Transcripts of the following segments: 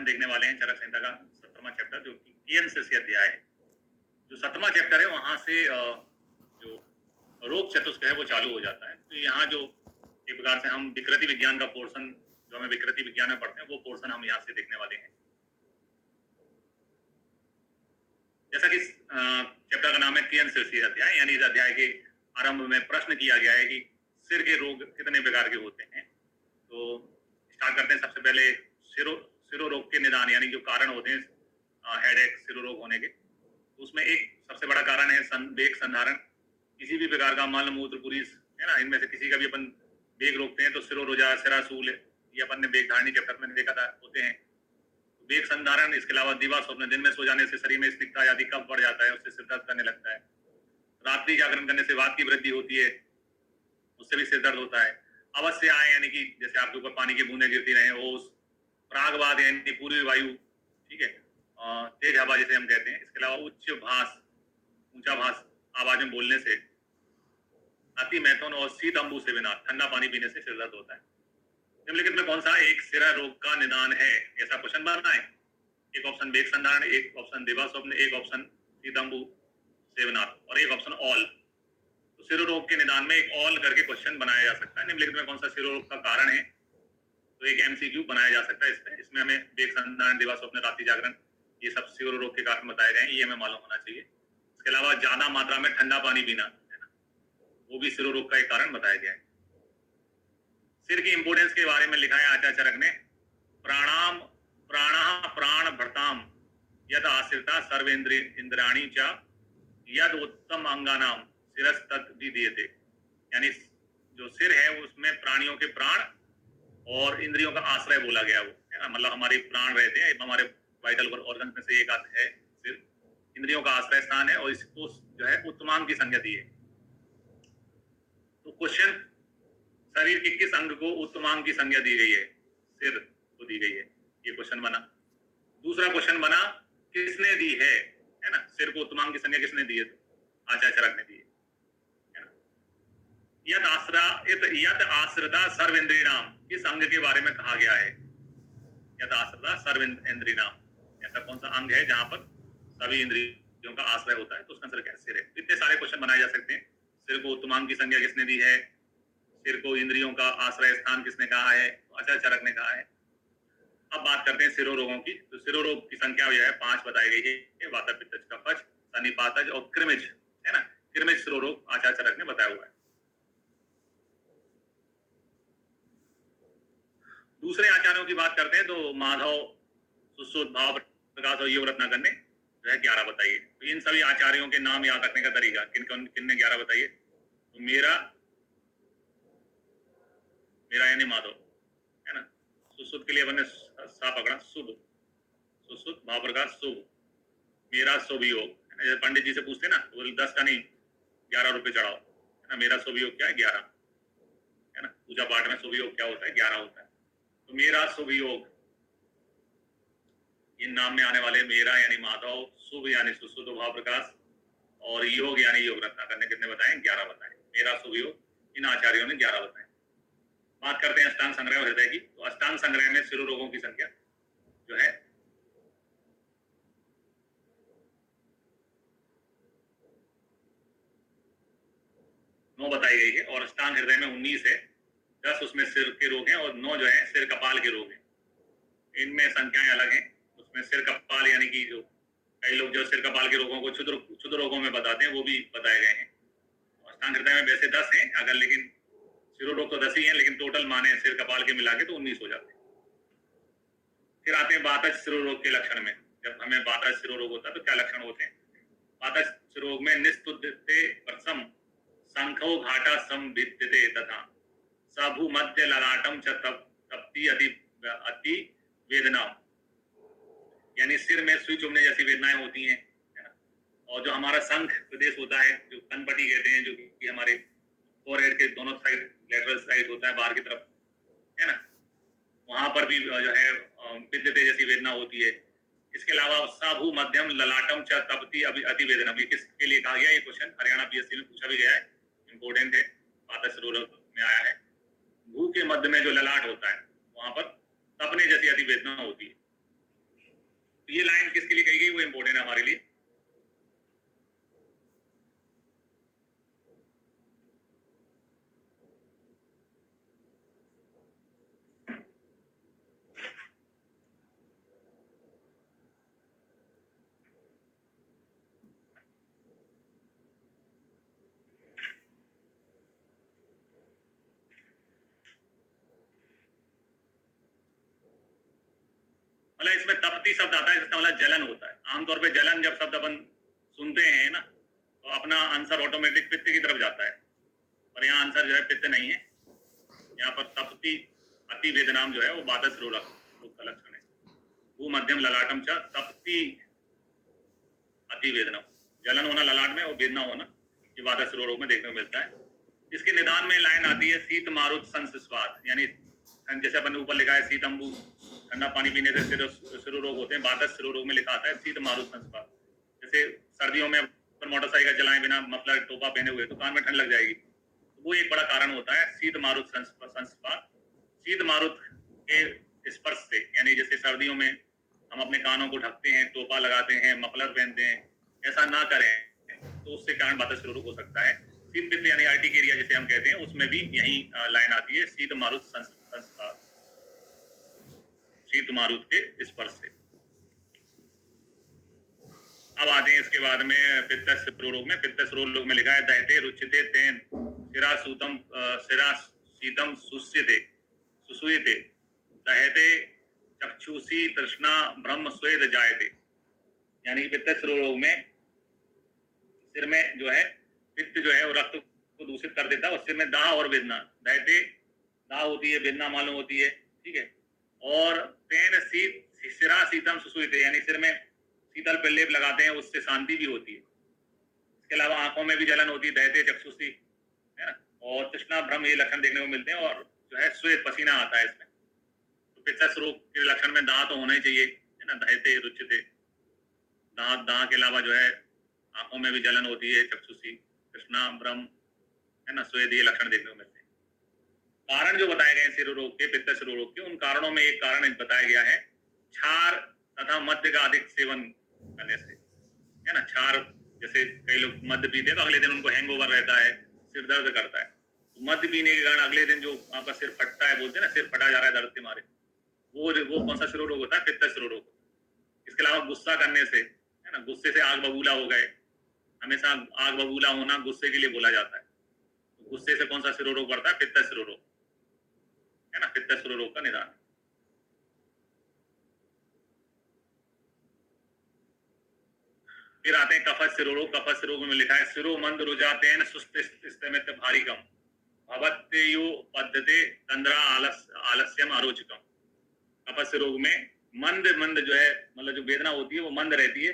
देखने वाले हैं चरक संहिता का 17वां चैप्टर, जो कि कियन से अध्याय है। जो 7वां चैप्टर है वहां से जो रोग चतुष्क है वो चालू हो जाता है। तो यहाँ जो एक प्रकार से हम विकृति विज्ञान का पोर्शन, जो हमें विकृति विज्ञान में पढ़ते हैं, वो पोर्शन हम यहाँ से देखने वाले हैं। जैसा कि चैप्टर का नाम है कियन से अध्याय, यानी इस अध्याय के आरंभ में प्रश्न किया गया है कि सिर के रोग कितने प्रकार के होते हैं। तो स्टार्ट करते हैं। सबसे पहले सिरोरोग के निदान, यानी जो कारण होते हैं हेडेक, सिरोरोग होने के। तो उसमें एक सबसे बड़ा कारण है वेग संधारण। किसी भी प्रकार का मल मूत्र पुरीस है ना, इनमें से किसी का भी अपन वेग रोकते हैं तो सिरोरोजा, सिरासूल, ये अपन ने वेग धारणी चैप्टर में देखा था, होते हैं। वेग संधारण, इसके अलावा दिवा स्वप्न, दिन में सो जाने से शरीर में स्निग्धता आदि कब बढ़ जाता है, उससे सिर दर्द करने लगता है। रात्रि जागरण करने से वात की वृद्धि होती है, उससे भी सिर दर्द होता है। अवश्य आए, यानी कि जैसे आपके ऊपर पानी की बूंदें गिरती रहे, ओस। प्रागवाद यानी पूर्वी वायु, ठीक है, तेज हवा जिसे हम कहते हैं। इसके अलावा उच्च भास, ऊंचा भास आवाज में बोलने से, अति मैथुन और शीत अम्बु से बिना, ठंडा पानी पीने से सिर दर्द होता है। निम्नलिखित में कौन सा एक सिरा रोग का निदान है, ऐसा क्वेश्चन बनना है। एक ऑप्शन वेग संधारण, एक ऑप्शन दिवा स्वप्न, एक ऑप्शन शीत अम्बु सेवनाथ और एक ऑप्शन ऑल। तो सिरोरोग के निदान में एक ऑल करके क्वेश्चन बनाया जा सकता है। निम्नलिखित में कौन सा सिरोरोग का कारण है, तो एक एमसीक्यू बनाया जा सकता है। इसमें हमें वेग संधारण, दिवा स्वप्न, रात्रि जागरण, ये सब सिरोरोग के कारण बताए गए हैं, ये हमें मालूम होना चाहिए। इसके अलावा ज्यादा मात्रा में ठंडा पानी पीना है ना, वो भी सिरोरोग का एक कारण बताया गया है। सिर की इंपोर्टेंस के बारे में लिखा है आचार्य चरक ने, प्राणाम प्राणः प्राण भरताम यद आश्रिता सर्वेन्द्रियाणि च यद उत्तम अंगानाम सिरस्तत् विधीयते। यानी जो सिर है उसमें प्राणियों के प्राण और इंद्रियों का आश्रय बोला गया, वो है ना, मतलब हमारे प्राण रहते हैं, हमारे वाइटल ऑर्गन में से एक आता है सिर, इंद्रियों का आश्रय स्थान है, और इसको जो है उत्तमांग की संज्ञा दी है। तो क्वेश्चन, शरीर के किस अंग को उत्तमांग की संज्ञा दी गई है, सिर को दी गई है, ये क्वेश्चन बना। दूसरा क्वेश्चन बना, किसने दी है ना, सिर को उत्तमांग की संज्ञा किसने दी है, तो आचार्य चरक ने दी है ना। यद आश्रिता सर्वेन्द्रियाणाम, किस अंग के बारे में कहा गया है, यद आश्रिता सर्वेन्द्रियाणाम, ऐसा कौन सा अंग है जहां पर सभी इंद्रियों का आश्रय होता है, तो उसका आंसर क्या है, सिर है। इतने सारे क्वेश्चन बनाए जा सकते हैं। सिर को उत्तमांग की संज्ञा किसने दी है, सिर को इंद्रियों का आश्रय स्थान किसने कहा है, आचार्य चरक ने कहा है। अब बात करते हैं सिरोरोगों की। तो सिरोरोग की संख्या जो है 5 बताई गई है, वाता पित्त कफज, सन्निपातज और कृमिज, है ना। कृमिज सिरोरोग आचार्य चरक ने बताया हुआ है। दूसरे आचार्यों की बात करते हैं तो माधव, सुश्रुत, भाव प्रकाश और योग रत्नाकर ने जो है 11 बताइए। तो इन सभी आचार्यों के नाम याद रखने का तरीका, किन ने 11 बताइए, तो मेरा यानी माधव, है ना। सुश्रुत के लिए अपन ने सा पकड़ा, शुभ, सुश्रुत, भाव प्रकाश, शुभ, मेरा शुभ योग, पंडित जी से पूछते ना, तो 10 का नहीं 11 रुपए चढ़ाओ, है ना। मेरा शुभ योग क्या है, 11, है ना। पूजा पाठ में शुभ योग क्या होता है, 11 होता है। तो मेरा शुभ योग, इन नाम में आने वाले मेरा यानी माधव, शुभ यानी सुश्रुत भाव प्रकाश, और योग यानी योग रत्नाकर ने कितने बताए, 11 बताए। मेरा शुभ योग, इन आचार्यों ने 11 बताए। बात करते हैं अष्टांग संग्रह और हृदय की। तो अष्टांग संग्रह में सिरोरोगों की संख्या जो है 9 बताई गई है, और अष्टांग हृदय में 19 है। 10 उसमें सिर के रोग हैं और 9 जो है सिर कपाल के रोग हैं। इनमें संख्याएं अलग हैं। उसमें सिर कपाल यानी कि जो कई लोग जो सिर कपाल के रोगों को क्षुद्र रोगों में बताते हैं, वो भी बताए गए हैं। अष्टांग हृदय में वैसे 10 हैं, अगर लेकिन सिरोरोग तो 10 ही हैं, लेकिन टोटल माने सिर कपाल के मिला के तो 19 हो जाते हैं। फिर आते हैं वातज सिरोरोग के लक्षण में। जब हमें वातज सिरोरोग होता है तो क्या लक्षण होते हैं। वातज सिरोरोग में निस्तुद्यते प्रसम संखो घाटा संविद्यते तथा सभु मध्य ललाटम च तप्ति अति वेदना, यानी सिर में सुई चुभने जैसी वेदनाएं होती हैं, है ना। और जो हमारा संख प्रदेश होता है, जो कनपटी कहते हैं, जो कि हमारे फोरहेड के दोनों साइड, लेटरल साइड होता है बाहर की तरफ, है ना, वहां पर भी जो है विद्यते जैसी वेदना होती है। इसके अलावा साभु मध्यम ललाटम च तपति अति वेदना, किसके लिए कहा गया, ये क्वेश्चन हरियाणा पीएससी में पूछा भी गया है, इंपोर्टेंट है, वातज सिरोरोग में आया है। भू के मध्य में जो ललाट होता है वहां पर तपने जैसी अति वेदना होती है। तो ये लाइन किसके लिए कही गई वो इंपॉर्टेंट है हमारे लिए। मतलब इसमें तपती शब्द आता है, इसका मतलब जलन होता है। आमतौर पे जलन जब शब्द अपन सुनते हैं ना तो अपना आंसर ऑटोमेटिक पित्त की तरफ जाता है, और यहाँ आंसर जो है पित्त नहीं है। यहाँ पर तपती अति वेदनाम जो है वो बादस रोग का लक्षण है। वो मध्यम ललाटम च तपती अति वेदना, जलन होना ललाट में और वेदना होना ये वादस रोग में देखने को मिलता है। इसके निदान में लाइन आती है शीत मारुत संस्वाद, यानी जैसे अपन ऊपर लिखा है शीत अम्बु, ठंडा पानी पीने से सिरो रोग होते हैं। वादस सिरो रोग में लिखा आता है शीत मारुत संस्वाद। जैसे सर्दियों में मोटरसाइकिल चलाएं बिना मफलर टोपा पहने हुए तो कान में ठंड लग जाएगी, वो एक बड़ा कारण होता है शीत मारुत संस्वाद। शीत मारुत के स्पर्श से, यानी जैसे सर्दियों में हम अपने कानों को ढकते हैं, टोपा लगाते हैं, मफलर पहनते हैं, ऐसा ना करें तो उससे कारण वादस रोग हो सकता है। शीत पित्त यानी आर्टिकेरिया जिसे हम कहते हैं, उसमें भी यही लाइन आती है शीत मारुत संस्कार, शीत मारुत के स्पर्श से। अब आते हैं इसके बाद में पित्तस रोग में। पित्तस रोग में लिखा है दहते रुचिते तेन सिरा सूतम सिरा शीतम सुस्यते सुसुयते दहते चक्षुषी तृष्णा ब्रह्म स्वेद जायते, यानी पित्तस रोग में सिर में जो है पित्त जो है वो रक्त को दूषित कर देता है, और सिर में दाह और वेदना, दहते दाह होती है, वेदना मालूम होती है, ठीक है। और तेन सिरा शीतम सुसुयते, यानी सिर में शीतल पे लेप लगाते हैं, उससे शांति भी होती है। इसके अलावा आंखों में भी जलन होती है, दहते चक्षुषी है ना, और तृष्णा भ्रम ये लक्षण देखने को मिलते हैं, और जो है श्वेत पसीना आता है इसमें। तो पित्तस रोग के लक्षण में दांत तो होना ही चाहिए, है ना, दहते रुचिते, दांत के अलावा जो है आंखों में भी जलन होती है, चक्षुषी तृष्णा भ्रम है ना, श्वेत ये लक्षण देखने को मिलते हैं। कारण जो बताए गए सिर रोग के, पित्तस रोग के, उन कारणों में एक कारण बताया गया है क्षार तथा मद्य का अधिक सेवन करने से, है ना। क्षार, जैसे कई लोग मद्य पीते हैं तो अगले दिन उनको हैंगओवर रहता है, सिर दर्द करता है, तो मद्य पीने के कारण अगले दिन जो आपका सिर फटता है, बोलते हैं ना सिर फटा जा रहा है दर्द के मारे, वो कौन सा सिर रोग होता है? पित्तस रोग। इसके अलावा गुस्सा करने से, है ना, गुस्से से आग बबूला हो गए, हमेशा आग बबूला होना गुस्से के लिए बोला जाता है। तो गुस्से से कौन सा सिर रोग बढ़ता है? पित्तस रोग, है ना, पित्तस रोग का निदान। फिर आते हैं कफस सिरोरोग। कफस रोग में लिखा है सिरो मंद रुजातेन सुस्त स्थिमित भारिकम भवत्यु पद्धते तंद्रा आलस्यम अरोचकम। कफस रोग में मंद मंद जो है, मतलब जो वेदना होती है वो मंद रहती है,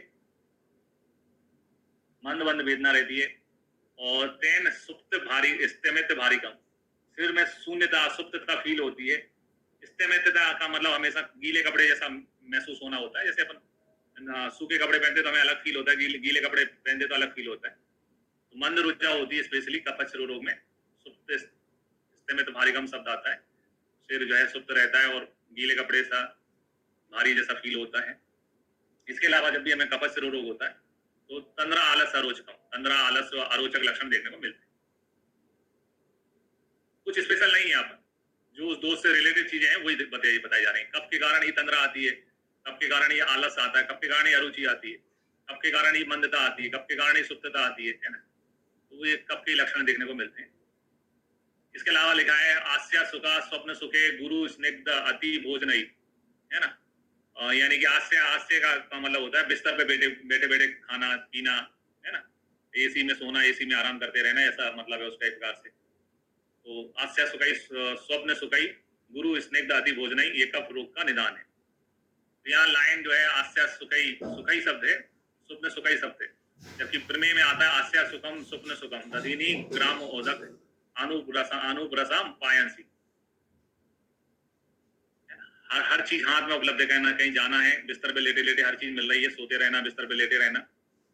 मंद मंद वेदना रहती है। और तेन सुप्त भारी स्थिमित भारिकम, सिर में शून्यता सुप्तता फील होती है। स्थिमितता का मतलब हमेशा गीले कपड़े जैसा महसूस होना होता है, जैसे अपन सूखे कपड़े पहनते तो हमें अलग फील होता है, गीले कपड़े पहनते तो अलग फील होता है। तो मंद रुचा होती है स्पेशली कफस रोग में। सुप्त स्थिमित भारिकम शब्द आता है, सिर जो है सुप्त रहता है और गीले कपड़े सा भारी जैसा फील होता है। इसके अलावा जब भी हमें कफस रोग होता है तो तंद्रा आलस अरोचकम, तंद्रा आलस अरोचक लक्षण देखने को मिलते हैं। कुछ स्पेशल नहीं है यहाँ पर, जो उस दोष से रिलेटेड चीजें हैं वही बताई जा रही है। कफ के कारण ही तंद्रा आती है, कफ के कारण ये आलस आता है, कफ के कारण ये अरुचि आती है, कफ के कारण ही मंदता आती है, कफ के कारण ही सुप्तता आती है ना। तो ये कफ के लक्षण देखने को मिलते हैं। इसके अलावा लिखा है आस्या सुखा स्वप्न सुखे गुरु स्निग्ध अति भोजनई, है ना। यानी कि हास्य का मतलब होता है बिस्तर पे बैठे बैठे खाना पीना, है ना, एसी में सोना, एसी में आराम करते रहना, ऐसा मतलब है उसका एक प्रकार से। तो हास्य सुखाई स्वप्न सुखाई गुरु स्निग्ध अति भोजनई, ये कफ रोग का निदान है। तो यहाँ लाइन जो है हास्य सुखाई, सुखाई शब्द है, स्वप्न सुखाई शब्द है, जबकि प्रमेय में आता है हास्य सुखम स्वप्न सुखम दधिनी ग्राम ओदक अनुप्रसाम पायंसी। हर चीज हाथ में उपलब्ध है, कहना कहीं जाना है बिस्तर पे लेटे लेटे हर चीज मिल रही है, सोते रहना, बिस्तर पे लेटे रहना,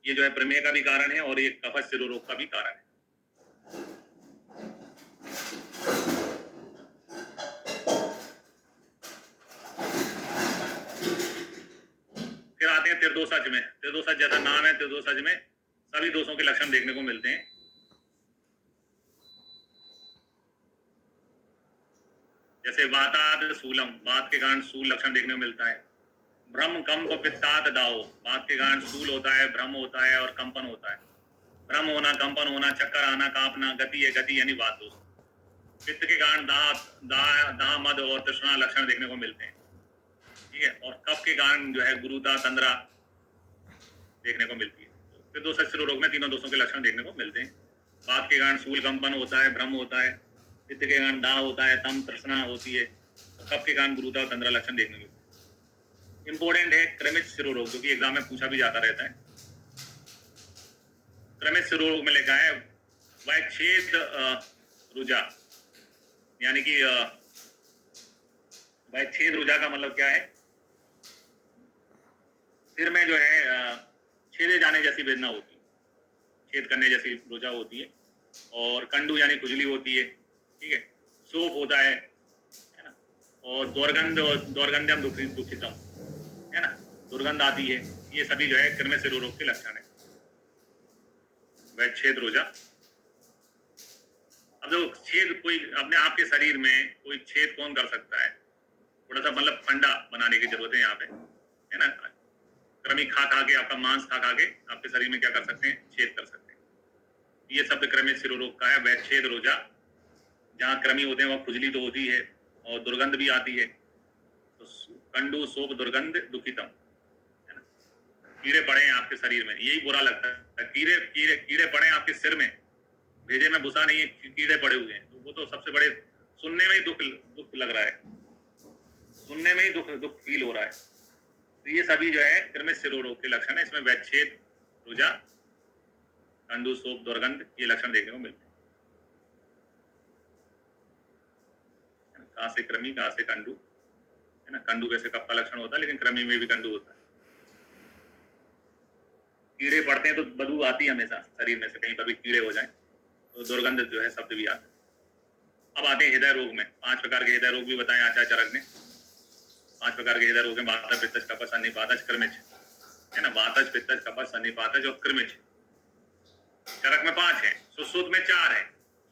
ये जो है प्रमेय का भी कारण है और ये कफस सिरो रोग का भी कारण है। फिर त्रिदोषज में, त्रिदोषज जैसा नाम है, त्रिदोषज में सभी दोषों के लक्षण देखने को मिलते हैं। जैसे वाताद शूलम, वात के कारण शूल लक्षण देखने को मिलता है। भ्रम कंप पित्तात दाओ, वात के कारण शूल होता है, भ्रम होता है और कंपन होता है। भ्रम होना, कंपन होना, चक्कर आना, कांपना, गति है, गति यानी वात दोष। पित्त के कारण दाह मद और तृष्णा लक्षण देखने को मिलते हैं, ठीक है। और कफ के कारण जो है गुरुता, तंद्रा देखने को मिलती है। फिर दोष रोग में तीनों दोषों के लक्षण देखने को मिलते हैं। वात के कारण शूल कंपन होता है, भ्रम होता है, पित्त के कारण दाह होता है, तम तृष्णा होती है, कफ के कारण गुरुता और तंद्रा लक्षण देखने को मिलते हैं। इंपॉर्टेंट है क्रमिक शिरोरोग, जो कि एग्जाम में पूछा भी जाता रहता है। क्रमिक शिरोरोग में लिखा है वैच्छेद रुजा, यानी कि वैच्छेद रुजा का मतलब क्या है? सिर में जो है छेदे जाने जैसी वेदना होती है, छेद करने जैसी रुजा होती है। और कंडू यानी खुजली होती है, ठीक है। सोप होता है ना। और दौर्गंधम दुखितम, है ना, दुर्गंध आती है। ये सभी जो है क्रमिक शिरोरोग के लक्षण है। वैच्छेद रुजा, अब जो छेद कोई अपने आपके शरीर में कोई छेद कौन कर सकता है? थोड़ा सा मतलब फंडा बनाने की जरूरत है यहाँ पे, है ना। कृमि खा के, आपका मांस खा के आपके शरीर में क्या कर सकते हैं? छेद कर सकते हैं। ये शब्द क्रमिक शिरोरोग का है, वैच्छेद रोजा। जहाँ कृमि होते हैं वहाँ खुजली तो होती है और दुर्गंध भी आती है। तो कंडू सोप दुर्गंध दुखितम, है ना। कीड़े पड़े हैं आपके शरीर में, यही बुरा लगता है। कीड़े पड़े हैं आपके सिर में, भेजे में भूसा नहीं है, कीड़े पड़े हुए हैं, तो वो तो सबसे बड़े, सुनने में ही दुख लग रहा है, सुनने में ही दुख फील हो रहा है। तो ये सभी जो है क्रमिक शिरोरोग के लक्षण है। इसमें वैच्छेद रुजा, कंडू सोप दुर्गंध, ये लक्षण देखने को मिलते हैं। कहाँ से कृमि, कहाँ से कंडू, है ना। कंडू वैसे कफ का लक्षण होता है, लेकिन कृमि में भी कंडू होता है। कीड़े पड़ते हैं तो बदबू आती है हमेशा शरीर में से, कहीं पर भी कीड़े हो जाएं तो दुर्गंध जो है शब्द भी आता है। अब आते हैं हृदय रोग में। 5 प्रकार के हृदय रोग भी बताए आचार्य चरक ने। 5 प्रकार के हृदय रोग हैं: वातज, पित्तज, कफज, सन्निपातज, कृमिज, है ना। वातज, पित्तज, कफज, सन्निपातज और कृमिज। चरक में 5 है, सुश्रुत में 4 है।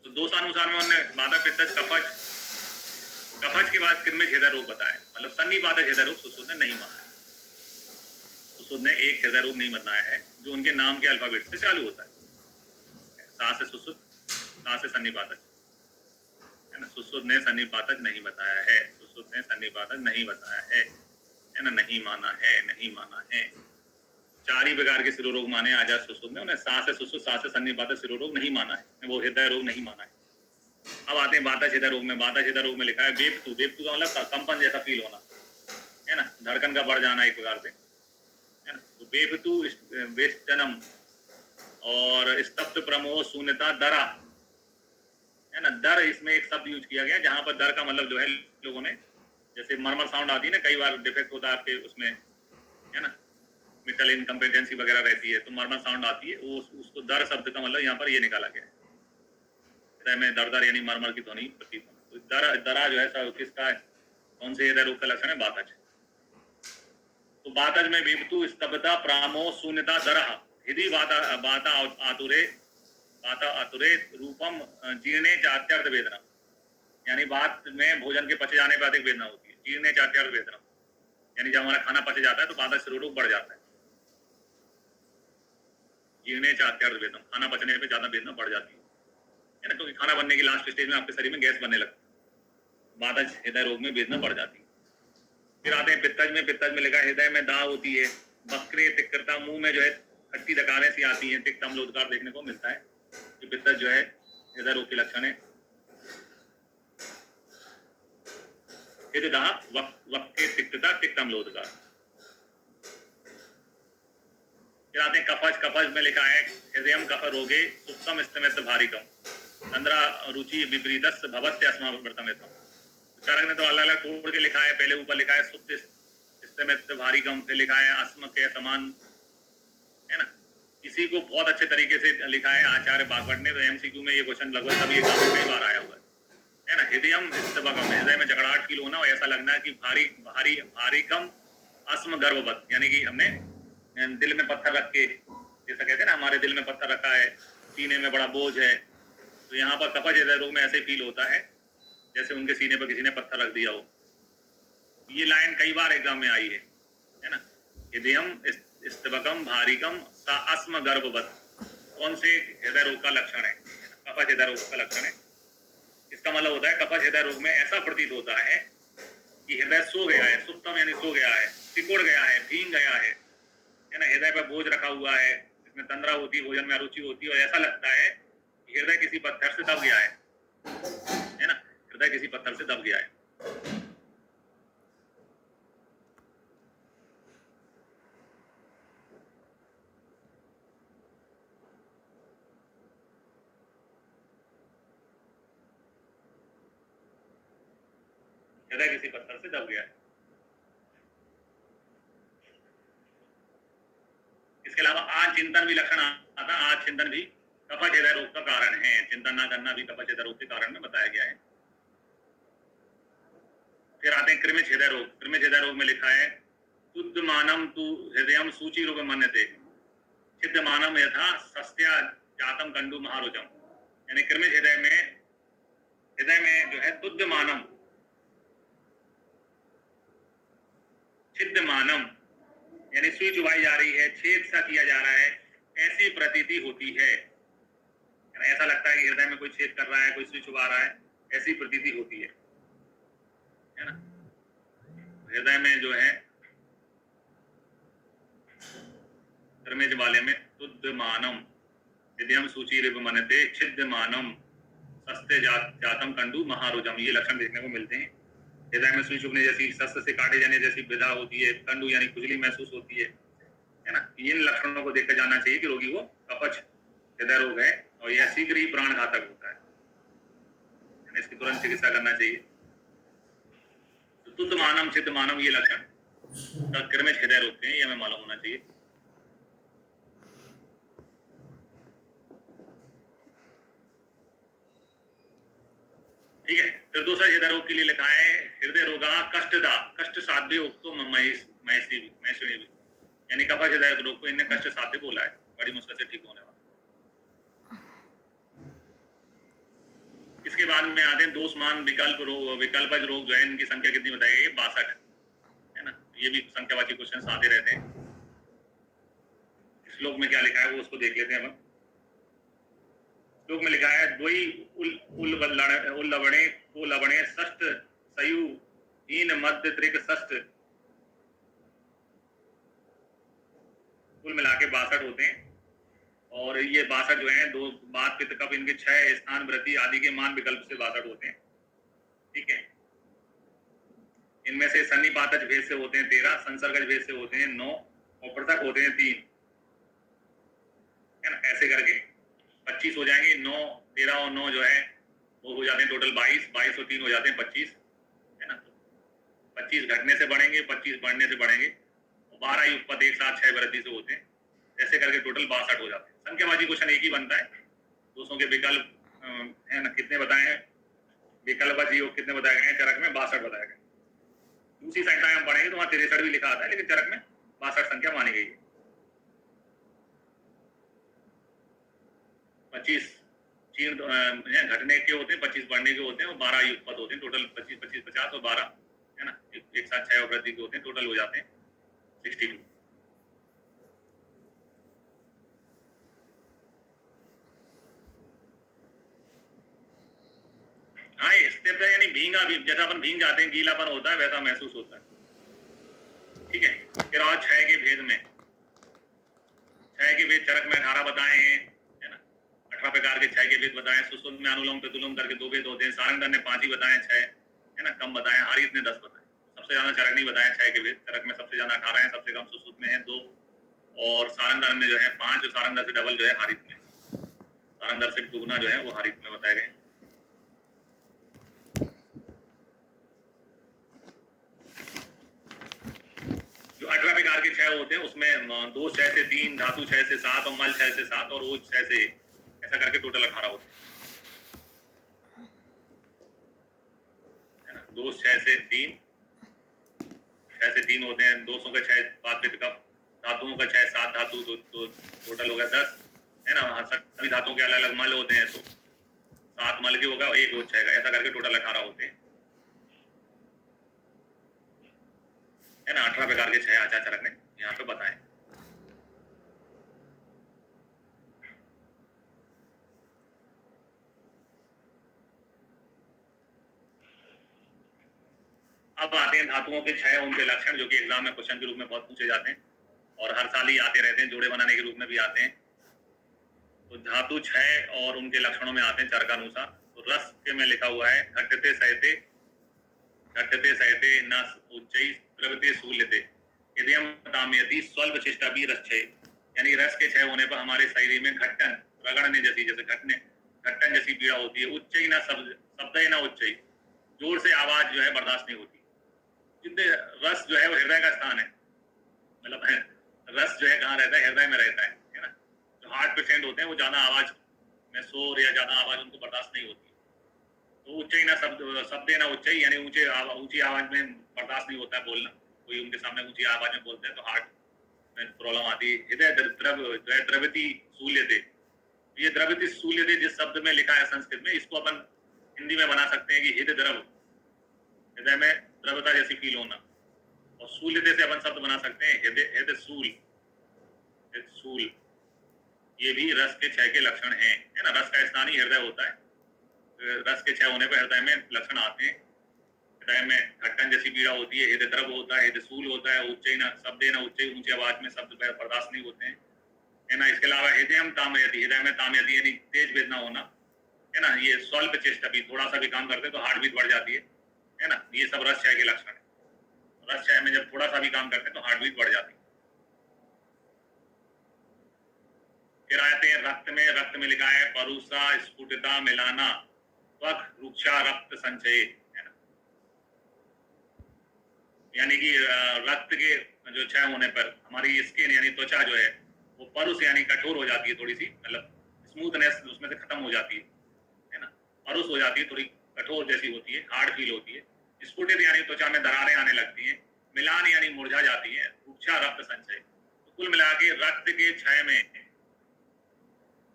तो दोषानुसार में उन्होंने वातज, पित्तज, कफज के बाद कृमिज हृदय रोग बताया। मतलब सन्निपातज हृदय रोग सुश्रुत ने नहीं माना है। सुश्रुत ने एक हृदय रोग नहीं बताया है जो उनके नाम के अल्फाबेट से चालू होता है। सा से सुश्रुत, सा से सन्निपातज, है ना। सुश्रुत ने सन्निपातज नहीं बताया है, सुश्रुत ने सन्निपातज नहीं बताया है ना। नहीं माना है, नहीं माना है। 4 ही प्रकार के शिरोरोग माने आचार्य सुश्रुत ने। उन्हें सा से सुश्रुत, सा से सन्निपातज शिरोरोग नहीं माना है, वो हृदय रोग नहीं माना है। अब आते हैं वातज हृदय रोग में। वातज हृदय रोग में लिखा है वेपतु, वेपतु का मतलब कंपन जैसा फील होना, है ना, धड़कन का बढ़ जाना एक प्रकार से, है ना। तो वेपतु वेष्टनम और स्तब्ध प्रमोह शून्यता दरा, है ना। दर, इसमें एक शब्द यूज किया गया जहां पर दर का मतलब जो है लोगों ने, जैसे मरमर साउंड आती है ना, कई बार डिफेक्ट होता है आपके उसमें, है ना, मेटल इनकम्पिटेंसी वगैरह रहती है तो मरमर साउंड आती है, वो उसको दर शब्द का मतलब यहाँ पर ये निकाला गया है। में दर यानी मरमर की ध्वनि प्रतीत होना। तो दरा जो है किसका है, कौन से हृदय रोग का लक्षण है? वातज। तो वातज में विपतु, स्तब्धता, प्रामो, शून्यता, दरह, हृदय वाता आतुरे रूपम जीर्णे चात्यर्थ वेदना, यानी वात में भोजन के पचे जाने पर अधिक वेदना होती है। जीर्णे चात्यर्थ वेदना यानी जब हमारा खाना पच जाता है तो वातज शिरोरोग बढ़ जाता है। जीर्णे चात्यर्थ वेदना, खाना पचने पे ज्यादा वेदना बढ़ जाती है ना, क्योंकि खाना बनने की लास्ट स्टेज में आपके शरीर में गैस बनने लगती है। वातज हृदय रोग में वेदना बढ़ जाती है। फिर आते हैं पित्तज में। पित्तज में लिखा है हृदय में दाह होती है, बकरे, तिक्करता, मुंह में जो है खट्टी डकारें सी आती हैं, तिक्त अम्लोदगार देखने को मिलता है। ये पित्तज जो है हृदय रोग के लक्षण है। हृदय दाह, वक्के, तिक्तता, तिक्त अम्लोदगार। फिर आते हैं कफज। कफज में लिखा है हृदयम कफ रोगे सुप्तम स्तमित भारिकम, तंद्रा रुचि विपरीतस भवत्यस्मा व्रतमेतम। चरक ने तो अलग अलग तोड़ के लिखा है। पहले ऊपर लिखा है सुप्त स्तमित भारिकम, फिर लिखा है अस्म के समान, है ना। इसी को बहुत अच्छे तरीके से लिखा है आचार्य बागवट ने। तो एमसीक्यू में ये क्वेश्चन लगभग सभी एग्जाम में कई बार आया हुआ है ना। हृदयम स्तबकम, हृदय में जगड़ाहट फील होना और ऐसा लगना है कि भारी भारी भारिकम अस्म गर्भवत, यानी कि हमने दिल में पत्थर रख के, जैसा कहते हैं ना हमारे दिल में पत्थर रखा है, सीने में बड़ा बोझ है, तो यहाँ पर कफज हृदय रोग में ऐसे फील होता है जैसे उनके सीने पर किसी ने पत्थर रख दिया हो। ये लाइन कई बार एग्जाम में आई है ना। हृदयम स्तबकम भारिकम सा अस्म गर्भवत, कौन से हृदय रोग का लक्षण है? कफज हृदय रोग का लक्षण है। इसका मतलब होता है कफज हृदय रोग में ऐसा प्रतीत होता है कि हृदय सो गया है, सुप्तम यानी सो गया है, सिकुड़ गया है, भींग गया है ना। हृदय पर बोझ रखा हुआ है, इसमें तंद्रा होती है, भोजन में अरुचि होती है, और ऐसा लगता है कि हृदय किसी पत्थर से दब गया है ना। हृदय किसी पत्थर से दब गया है। हृदय किसी पत्थर से दब गया है। इसके अलावा आज चिंतन भी लक्षण आता है। आज चिंतन भी कफज हृदय रोग का कारण है। चिंतन ना करना भी कफज हृदय रोग के कारण में बताया गया है। फिर आते हैं कृमिज हृदय रोग। कृमिज हृदय रोग में लिखा है शुद्ध मानम तु हृदयम सूची रूप मन्यते सिद्ध मानम यथा सस्या जातम कंडू महारुचम। यानी कृमिज हृदय में जो है शुद्ध मानम, सिद्ध मानम यानी सुई चुभाई जा रही है, छेद सा किया जा रहा है, ऐसी प्रतीति होती है। ऐसा लगता है कि हृदय में कोई छेद कर रहा है, कोई सुई चुभा रहा है, ऐसी प्रतीति होती है ना। हृदय में जो है कृमिज वाले में शुद्ध मानम हृदयम सूची रिव मनते छिद्ध मानम सस्ते जातम कंडू महारुजम, ये लक्षण देखने को मिलते हैं। हृदय में सुई चुभने जैसी, शस्त्र से काटे जाने जैसी विधा होती है, कंडू यानी खुजली महसूस होती है ना। इन लक्षणों को देखकर जानना चाहिए कि रोगी को कफज हृदय रोग है और यह शीघ्र ही प्राण घातक होता है। इसकी तुरंत चिकित्सा करना चाहिए। शुद्ध मानम सिद्ध मानम ये लक्षण कृमिज हृदय रोग के हैं, ये हमें मालूम होना चाहिए। ठीक है। फिर दूसरा हृदय रोग के लिए लिखा है हृदय रोगा कष्टदा कष्ट साध्य उक्तो महेशी यानी कफज हृदय रोग को इनने कष्ट साध्य बोला है, बड़ी मुश्किल से ठीक होने वाला। इसके बाद में आते हैं दोषमान विकल्पज रोग जो है, इनकी संख्या कितनी बताई गई? 62 है ना। ये भी संख्यावाची क्वेश्चन आते रहते हैं। श्लोक में क्या लिखा है वो उसको देख लेते हैं हम। श्लोक में लिखा है द्वई उल्लवणे को लवणे षष्ठ सयु हीन मध्य त्रिक षष्ठ, कुल मिला के 62 होते हैं। और ये 62 जो है दो बात पित्त कफ इनके 6 स्थान वृद्धि आदि के मान विकल्प से 62 होते हैं। ठीक है। इनमें से सन्निपातज भेद से होते हैं 13, संसर्गज भेद से होते हैं 9 और पृथक होते हैं 3 है ना। ऐसे करके 25 हो जाएंगे। 9 13 और 9 जो है वो हो जाते हैं टोटल 22, 22 और 3 हो जाते हैं 25 है ना। 25 घटने से बढ़ेंगे, 25 बढ़ने से बढ़ेंगे, 12 युगपद एक साथ 6 वृद्धि से होते हैं। ऐसे करके टोटल 62 हो जाते हैं। संख्यावाची क्वेश्चन एक ही बनता है। दोस्तों के विकल्प है ना कितने बताए हैं, विकल्प योग कितने बताए गए हैं? चरक में 62 बताए गए। दूसरी संख्या हम पढ़ेंगे तो वहां 63 भी लिखा आता है, लेकिन चरक में 62 संख्या मानी गई है। 25 घटने के होते हैं, 25 बढ़ने के होते हैं और 12 युगपद होते हैं। टोटल 25 25 50 और 12 है ना, एक साथ 6 वृद्धि के होते हैं। टोटल हो जाते हैं 62। हाँ, स्टेप यानी भींगा भी, जैसा अपन भींग जाते हैं गीलापन होता है वैसा महसूस होता है। ठीक है। फिर और 6 के भेद में 6 के भेद चरक में 18 बताए हैं है ना। 18 प्रकार के 6 के भेद बताए। सुसुम में अनुलोम प्रतिलोम करके 2 भेद होते हैं। सारंगधर ने 5 ही बताए, 6 है ना कम बताए। हारित ने 10 बताए। सबसे ज्यादा चरक नहीं बताया 6 के भेद। चरक में सबसे ज्यादा 18 है, सबसे कम सुसुम में है 2 और सारंगधर में जो है 5 और सारंगधर से डबल जो है हारित में। सारंगधर से दुगना जो है वो हारित में बताए गए। जो 18 प्रकार के 6 होते हैं उसमें दो 6 से 3, धातु 6 से 7 और मल 6 से 7 और ओज 6 से, ऐसा करके टोटल 18 होते हैं। 2 6 से 3 होते हैं। 200 के 6 बात पित्त कफ, धातुओं का क्षय 7 धातु तो टोटल हो गया 10, है ना। सभी धातुओं के अलग अलग मल होते हैं, तो 7 मल के होगा, 1 हो क्षय का, ऐसा करके टोटल 18 होते हैं, है ना। 18 प्रकार के क्षय आचार्य ने यहाँ पे बताए। अब आते हैं धातुओं के क्षय, उनके लक्षण, जो कि एग्जाम में क्वेश्चन के रूप में बहुत पूछे जाते हैं और हर साल ही आते रहते हैं, जोड़े बनाने के रूप में भी आते हैं। तो धातु क्षय और उनके लक्षणों में आते हैं चरकानुसार। तो रस के में लिखा हुआ है घटते सहते न उच्चै द्रवते शूल्यते यदि ताम्यति स्वल्प शिष्टापि रसक्षय, यानी रस के क्षय होने पर हमारे शरीर में घट्टन, रगड़ने जैसी, जैसे घट्टन जैसी पीड़ा होती है। उच्चै न शब्द न उच्चै, जोर से आवाज जो है बर्दाश्त नहीं होती। जितने रस जो है वो हृदय का स्थान है, मतलब रस जो है कहाँ रहता है, हृदय में रहता है ना। जो हार्ट पेशेंट होते हैं वो ज्यादा आवाज में शोर या ज्यादा आवाज उनको बर्दाश्त नहीं होती। तो उच्च ना शब्द ना उच्च, यानी ऊंची आवाज में बर्दाश्त नहीं होता है बोलना। कोई उनके सामने ऊंची आवाज में बोलते हैं तो हार्ट में प्रॉब्लम आती है। हृदय द्रवति शूल्यते, ये द्रवति शूल्यते जिस शब्द में लिखा है संस्कृत में, इसको अपन हिंदी में बना सकते हैं कि हृदय द्रव, हृदय में द्रवता जैसी फील होना। और शूल्यते से अपन शब्द बना सकते हैं हृदय शूल, ये भी रस के क्षय के लक्षण हैं, है ना। रस का स्थान ही हृदय होता है। रस के क्षय होने पर हृदय में लक्षण आते हैं। हृदय में घटन जैसी पीड़ा होती है, हृदय द्रव होता है, हृदय शूल होता है, उच्च न शब्द न उच्च, ऊंची आवाज में शब्द बर्दाश्त नहीं होते हैं, है ना। इसके अलावा हृदय में तामयति, हृदय में तामयति यानी तेज वेदना होना, है ना। ये स्वल्प चेष्ट, अभी थोड़ा सा भी काम करते हैं तो हार्ट बीट बढ़ जाती है ना। ये सब रस क्षय के लक्षण है। रस क्षय में जब थोड़ा सा भी काम करते हैं तो हार्ट बीट बढ़ जाती है। फिर आते हैं रक्त में। रक्त में लिखा है परुषा स्फुटता मिलाना त्वक रुक्षा रक्त संचय, है ना। यानी कि रक्त के जो क्षय होने पर हमारी स्किन यानी त्वचा जो है वो परुष यानी कठोर हो जाती है, थोड़ी सी, मतलब स्मूथनेस उसमें से खत्म हो जाती है ना। परुष हो जाती है, थोड़ी कठोर जैसी होती है, हार्ड फील होती है। स्फुटित यानी त्वचा में दरारें आने लगती हैं। मिलान यानी मुरझा जाती है। रुक्षा रक्त संचय, तो कुल मिला के रक्त के क्षय में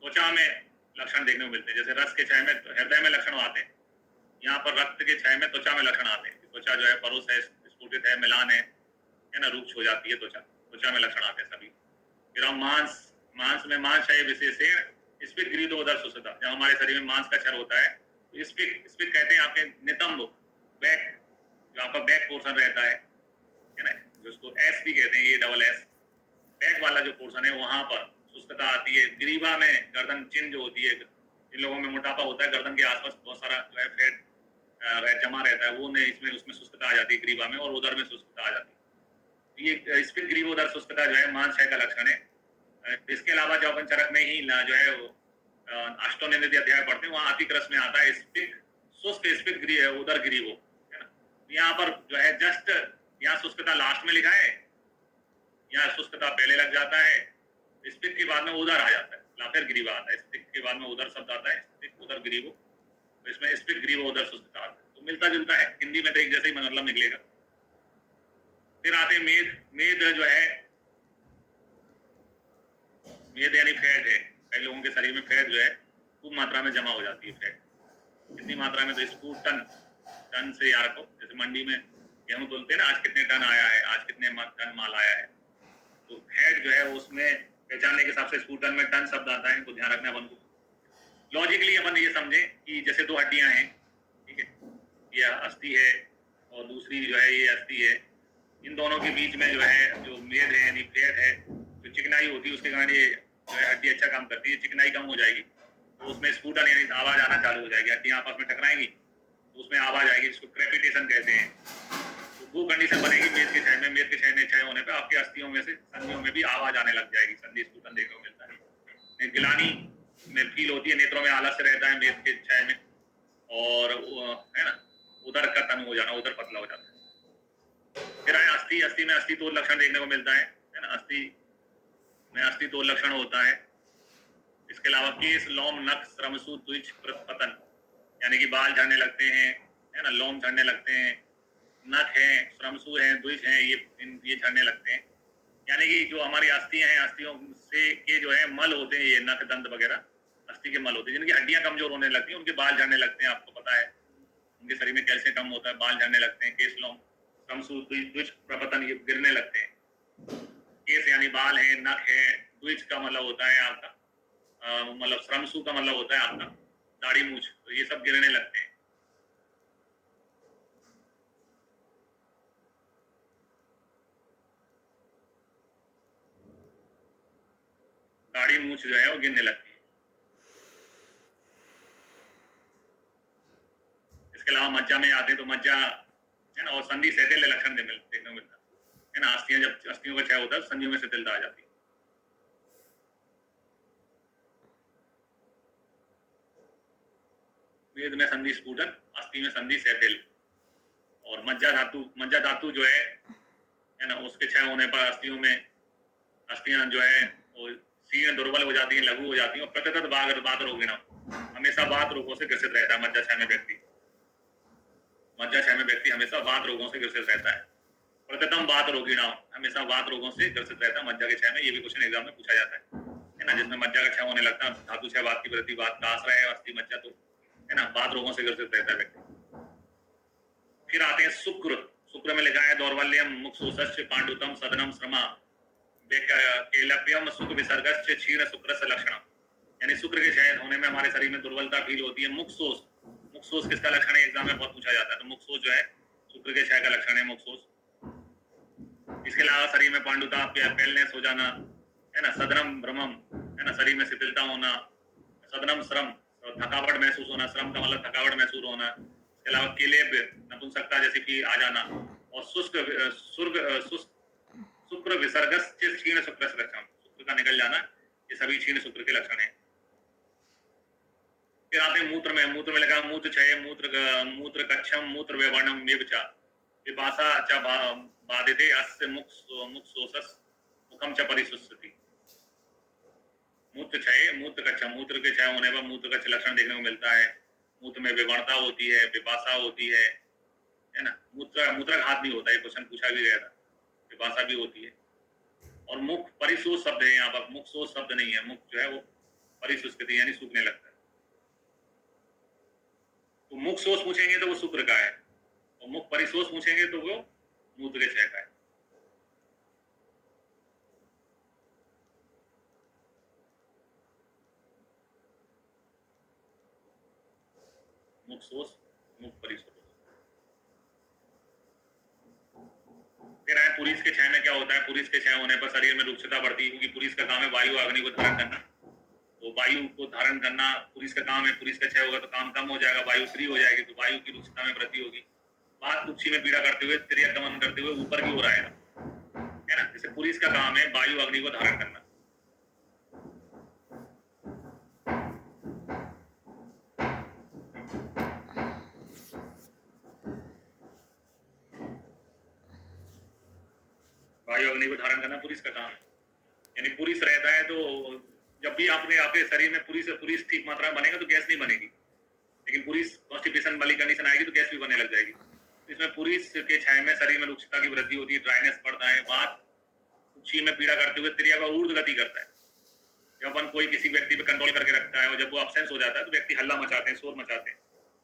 त्वचा में लक्षण देखने को मिलते हैं। जैसे रस के क्षय में हृदय में लक्षण आते हैं, यहाँ पर रक्त के क्षय में त्वचा में लक्षण आते हैं। त्वचा जो है परुष है, स्फुटित है, मिलान है ना, रुक्ष हो जाती है त्वचा, त्वचा में लक्षण आते हैं सभी। फिर हम मांस में मांस है विशेष स्पिक ग्रीदोदर सुसता, जब हमारे शरीर में मांस का क्षय होता है तो स्पिक कहते हैं आपके नितंब, बैक, जो आपका बैक पोर्शन रहता है ना, जिसको एस भी कहते हैं, ये डबल एस, बैक वाला जो पोर्शन है वहां पर सुस्तता आती है। ग्रीवा में गर्दन चिन्ह जो होती है, जिन लोगों में मोटापा होता है, गर्दन के आसपास बहुत सारा जो है फैट जमा रहता है, वो ने इसमें उसमें सुस्तता आ जाती है ग्रीवा में, और उधर में सुस्तता आ जाती है। ये स्पिक ग्रीवोदर सुस्तता जो है मांस क्षय का लक्षण है। इसके अलावा जो अपन चरक में ही जो है अष्टोनिंदित अध्याय पढ़ते हैं, वहां अतिक्रस में आता है स्पिक शुष्क स्पिक उदर ग्रीवो, है ना। यहाँ पर जो है जस्ट यहाँ शुष्कता लास्ट में लिखा है, यहाँ शुष्कता पहले लग जाता है, स्पिक के बाद में उदर आ जाता है, फिर ग्रीवा आता है, स्पिक के बाद में उदर शब्द आता है, स्पिक उदर ग्रीवो, तो इसमें स्पिक ग्रीवो उदर शुष्कता आता है, तो मिलता जुलता है, हिंदी में तो एक जैसे ही मतलब निकलेगा। फिर आते मेद। मेद जो है, मेद यानी फैट है। कई लोगों के शरीर में फैट जो है खूब मात्रा में जमा हो जाती है। फैट कितनी मात्रा में, तो इसको टन से यार को, जैसे मंडी में गेहूं तोलते हैं ना, आज कितने टन आया है, आज कितने टन माल आया है, तो फैट जो है उसमें पहचानने के हिसाब से स्कूटन में टन शब्द आता है, तो ध्यान रखना अपन को। लॉजिकली अपन ये समझे कि जैसे दो हड्डियां हैं, ठीक है, ये अस्थि है और दूसरी जो है ये अस्थि है, इन दोनों के बीच में जो है जो मेद है यानी फैट है, जो चिकनाई होती है, उसके कारण ये जो है हड्डी अच्छा काम करती है, चिकनाई कम हो जाएगी तो उसमें स्कूटन यानी आवाज आना चालू हो जाएगी, हड्डियां आपस में टकराएंगी तो उसमें आवाज आएगी, जिसको क्रेपिटेशन कहते हैं। तो वो कंडीशन बनेगी मेद के क्षय में। मेद के क्षय होने पर आपके अस्थियों में से संधियों में भी आवाज आने लग जाएगी, संधि स्कूटन देखने को मिलता है। गिलानी में फील होती है, नेत्रों में आलस्य रहता है मेद के क्षय में, और है ना, उधर का तन हो जाना, उधर पतला हो जाता है। फिर आए अस्थि। अस्थि में अस्थि तोल लक्षण देखने को मिलता है ना, अस्थि में अस्थि तोल लक्षण होता है। इसके अलावा केस, लोम, नख, श्रमसु, द्विज, पतन, यानी कि बाल झड़ने लगते हैं, है ना, लोम झड़ने लगते हैं, नख है, श्रमसु है, द्विज है, ये झड़ने लगते हैं। यानी कि जो हमारी अस्थियां हैं, अस्थियों से के जो है मल होते हैं, ये नख दंत वगैरह अस्थि के मल होते हैं, जिनकी हड्डियां कमजोर होने लगती हैं, उनके बाल झड़ने लगते हैं, आपको पता है। उनके शरीर में कैल्शियम कम होता है, बाल झड़ने लगते हैं, केश लोम कमसूर द्विज प्रपतन ये गिरने लगते हैं। केस यानी बाल है, नख है, द्विज का मतलब होता है आपका मतलब श्रमसु का मतलब होता है आपका दाढ़ी मूछ, तो ये सब गिरने लगते हैं। दाढ़ी मूछ जो है वो गिरने लगती है। इसके अलावा मज्जा में आते हैं तो मज्जा है ना, और संधि सैथिल्य लक्षण देखने को मिलता है ना। अस्थियां जब अस्थियों का क्षय होता है संधियों में शिथिलता आ जाती है। वेद में संधि स्फुटन, अस्थि में संधि सैथिल्य। और मज्जा धातु जो है ना, उसके क्षय होने पर अस्थियों में अस्थियां जो है वो सीर्ण दुर्बल हो जाती है, लघु हो जाती है। और प्रतितत बात रोगिणा हमेशा बात रोगों से ग्रसित रहता है मज्जा क्षय में व्यक्ति। मज्जा क्षय में व्यक्ति हमेशा वात रोगों से ग्रसित रहता है। प्रतितम वात रोगिणा हमेशा वात रोगों से ग्रसित रहता है मज्जा के क्षय में। ये भी क्वेश्चन एग्जाम में पूछा जाता है ना, जिसमें मज्जा का क्षय होने लगता है, धातु क्षय वात की वृद्धि, वात का आश्रय है, अस्थि मज्जा तो है ना, वात रोगों से ग्रसित रहता है व्यक्ति। फिर आते हैं शुक्र। शुक्र में लिखा है दौर्बल्यम मुक्षोषस्य पांडुतम सदनम श्रमा केलप्यम सुख विसर्गस्य क्षीण शुक्र से लक्षण। यानी शुक्र के क्षय होने में हमारे शरीर में दुर्बलता फील होती है। मुक्षोष, मुक्षोष किसका लक्षण है, एग्जाम में बहुत पूछा जाता है। तो मुक्षोष जो है शुक्र के क्षय का लक्षण है, मुक्षोष। इसके अलावा शरीर में पांडुता, पेलनेस हो जाना है ना, सदनम भ्रमम है ना, शरीर में शिथिलता होना, सदनम श्रम थकावट महसूस होना, श्रम का मतलब थकावट महसूस होना। इसके अलावा केलेब नपुंसकता जैसे कि आ जाना, और शुक्र विसर्गस क्षीण शुक्र से लक्षण, शुक्र का निकल जाना, ये सभी क्षीण शुक्र के लक्षण है। फिर आते हैं मूत्र में। मूत्र में लगा मूत्र क्षय, मूत्र कक्षम, मूत्र व्यवर्णम विवचा विपासा च बाधिते अस्य मुक्षोषस मुखम च परिसुस्ति। मूत्र क्षय, मूत्र कक्षम, मूत्र के क्षय होने पर मूत्र कक्ष लक्षण देखने को मिलता है। मूत्र में विवर्णता होती है, विपासा होती है ना। मूत्रघात नहीं होता, ये क्वेश्चन पूछा भी गया था। विपासा भी होती है। और मुख परिशोष शब्द है यहाँ पर, मुख शोष शब्द नहीं है। मुख जो है वो परिशुष्कति यानी सूखने लगता है। तो मुख शोष पूछेंगे तो वो शुक्र का है, और मुख परिशोष पूछेंगे तो वो मूत्र के क्षय का है। मुख शोष, मुख परिशोष। फिर आए पुरीष के क्षय में क्या होता है। पुरीष के क्षय होने पर शरीर में रुक्षता बढ़ती है, क्योंकि पुरीष का काम है वायु अग्नि को धारण करना। तो वायु को धारण करना पुरीष का काम है। पुरीष का क्षय होगा तो काम कम हो जाएगा, वायु फ्री हो जाएगी, तो वायु की रुक्षता में वृद्धि होगी। बात कुक्षी में पीड़ा करते हुए, त्रिया गमन करते हुए ऊपर की ओर आएगा, है ना। जैसे पुरीष का काम है वायु अग्नि को धारण करना। वायु अग्नि को धारण करना पुरीष का काम है। यानी पुरीष रहता है तो जब भी आपके शरीर में पुरीष ठीक मात्रा में बनेगा तो गैस नहीं बनेगी, लेकिन पुरीष कॉन्स्टिपेशन वाली कंडीशन आएगी तो गैस भी बनने लग जाएगी। इसमें पुरीष के क्षय में शरीर में रुक्षता की वृद्धि होती है, ड्राइनेस बढ़ता है, बात कुक्षी में पीड़ा करते हुए त्रिया का ऊर्ध्व गति करता है। जब अपन कोई किसी व्यक्ति पे कंट्रोल करके रखता है और जब वो अपसेंस हो जाता है तो व्यक्ति हल्ला मचाते हैं, शोर मचाते हैं।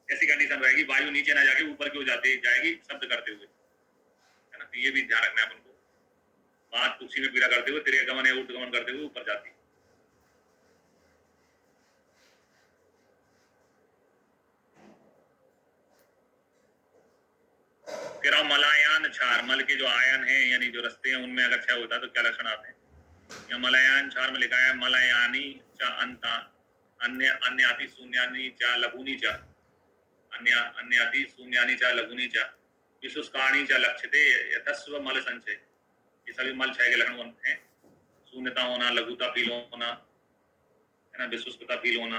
ऐसी कंडीशन रहेगी, वायु नीचे ना जाके ऊपर की ओर जाएगी शब्द करते हुए, है ना। तो ये भी ध्यान रखना है अपन को। बात कुक्षी में पीड़ा करते हुए त्रिया गमन या ऊर्ध्वगमन करते हुए ऊपर जाती है। फिर आप मलायान क्षार, मल के जो आयन है यानी जो रस्ते हैं उनमें अगर क्षय होता है तो क्या लक्षण आते हैं। या मलायान क्षार में लिखा है मलायानी च अंता अन्य अन्याति शून्यानि च लघुनी च अन्याति शून्यानि च लघुनी च विशुष्काणी च लक्ष्यते यथस्व मल संचय। ये सभी मल क्षय के लक्षण हैं। शून्यता होना, लघुता फील होना, है ना, विशुष्कता फील होना,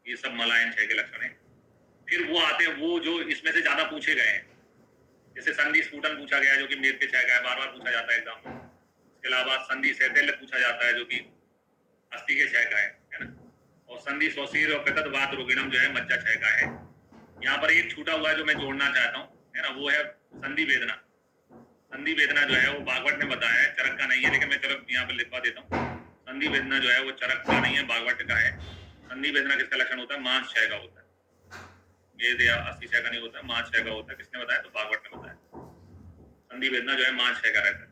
ये सब मलायन क्षय के लक्षण है। फिर वो आते हैं वो जो इसमें से ज्यादा पूछे गए हैं, जैसे संधि स्फुटन पूछा गया जो कि मेद के क्षय का है, बार बार पूछा जाता है एग्जाम में। इसके अलावा संधि सैथिल्य पूछा जाता है जो कि अस्थि के क्षय का है ना। और संधि स्वशीर और पितत वात रोगिणम जो है मज्जा क्षय का है। यहाँ पर एक छूटा हुआ है जो मैं जोड़ना चाहता हूँ, है ना, वो है संधि वेदना। संधि वेदना जो है वो भागवत ने बताया है, चरक का नहीं है, लेकिन मैं चरक यहाँ पर लिखवा देता हूँ। संधि वेदना जो है वो चरक का नहीं है, भागवत का है। संधि वेदना किसका लक्षण होता है? मांस क्षय का होता है। वेद या अस्थि क्षय का नहीं होता, मांस क्षय का होता है। किसने बताया? तो भागवत ने बताया। संधि वेदना जो है मांस क्षय का रहता है।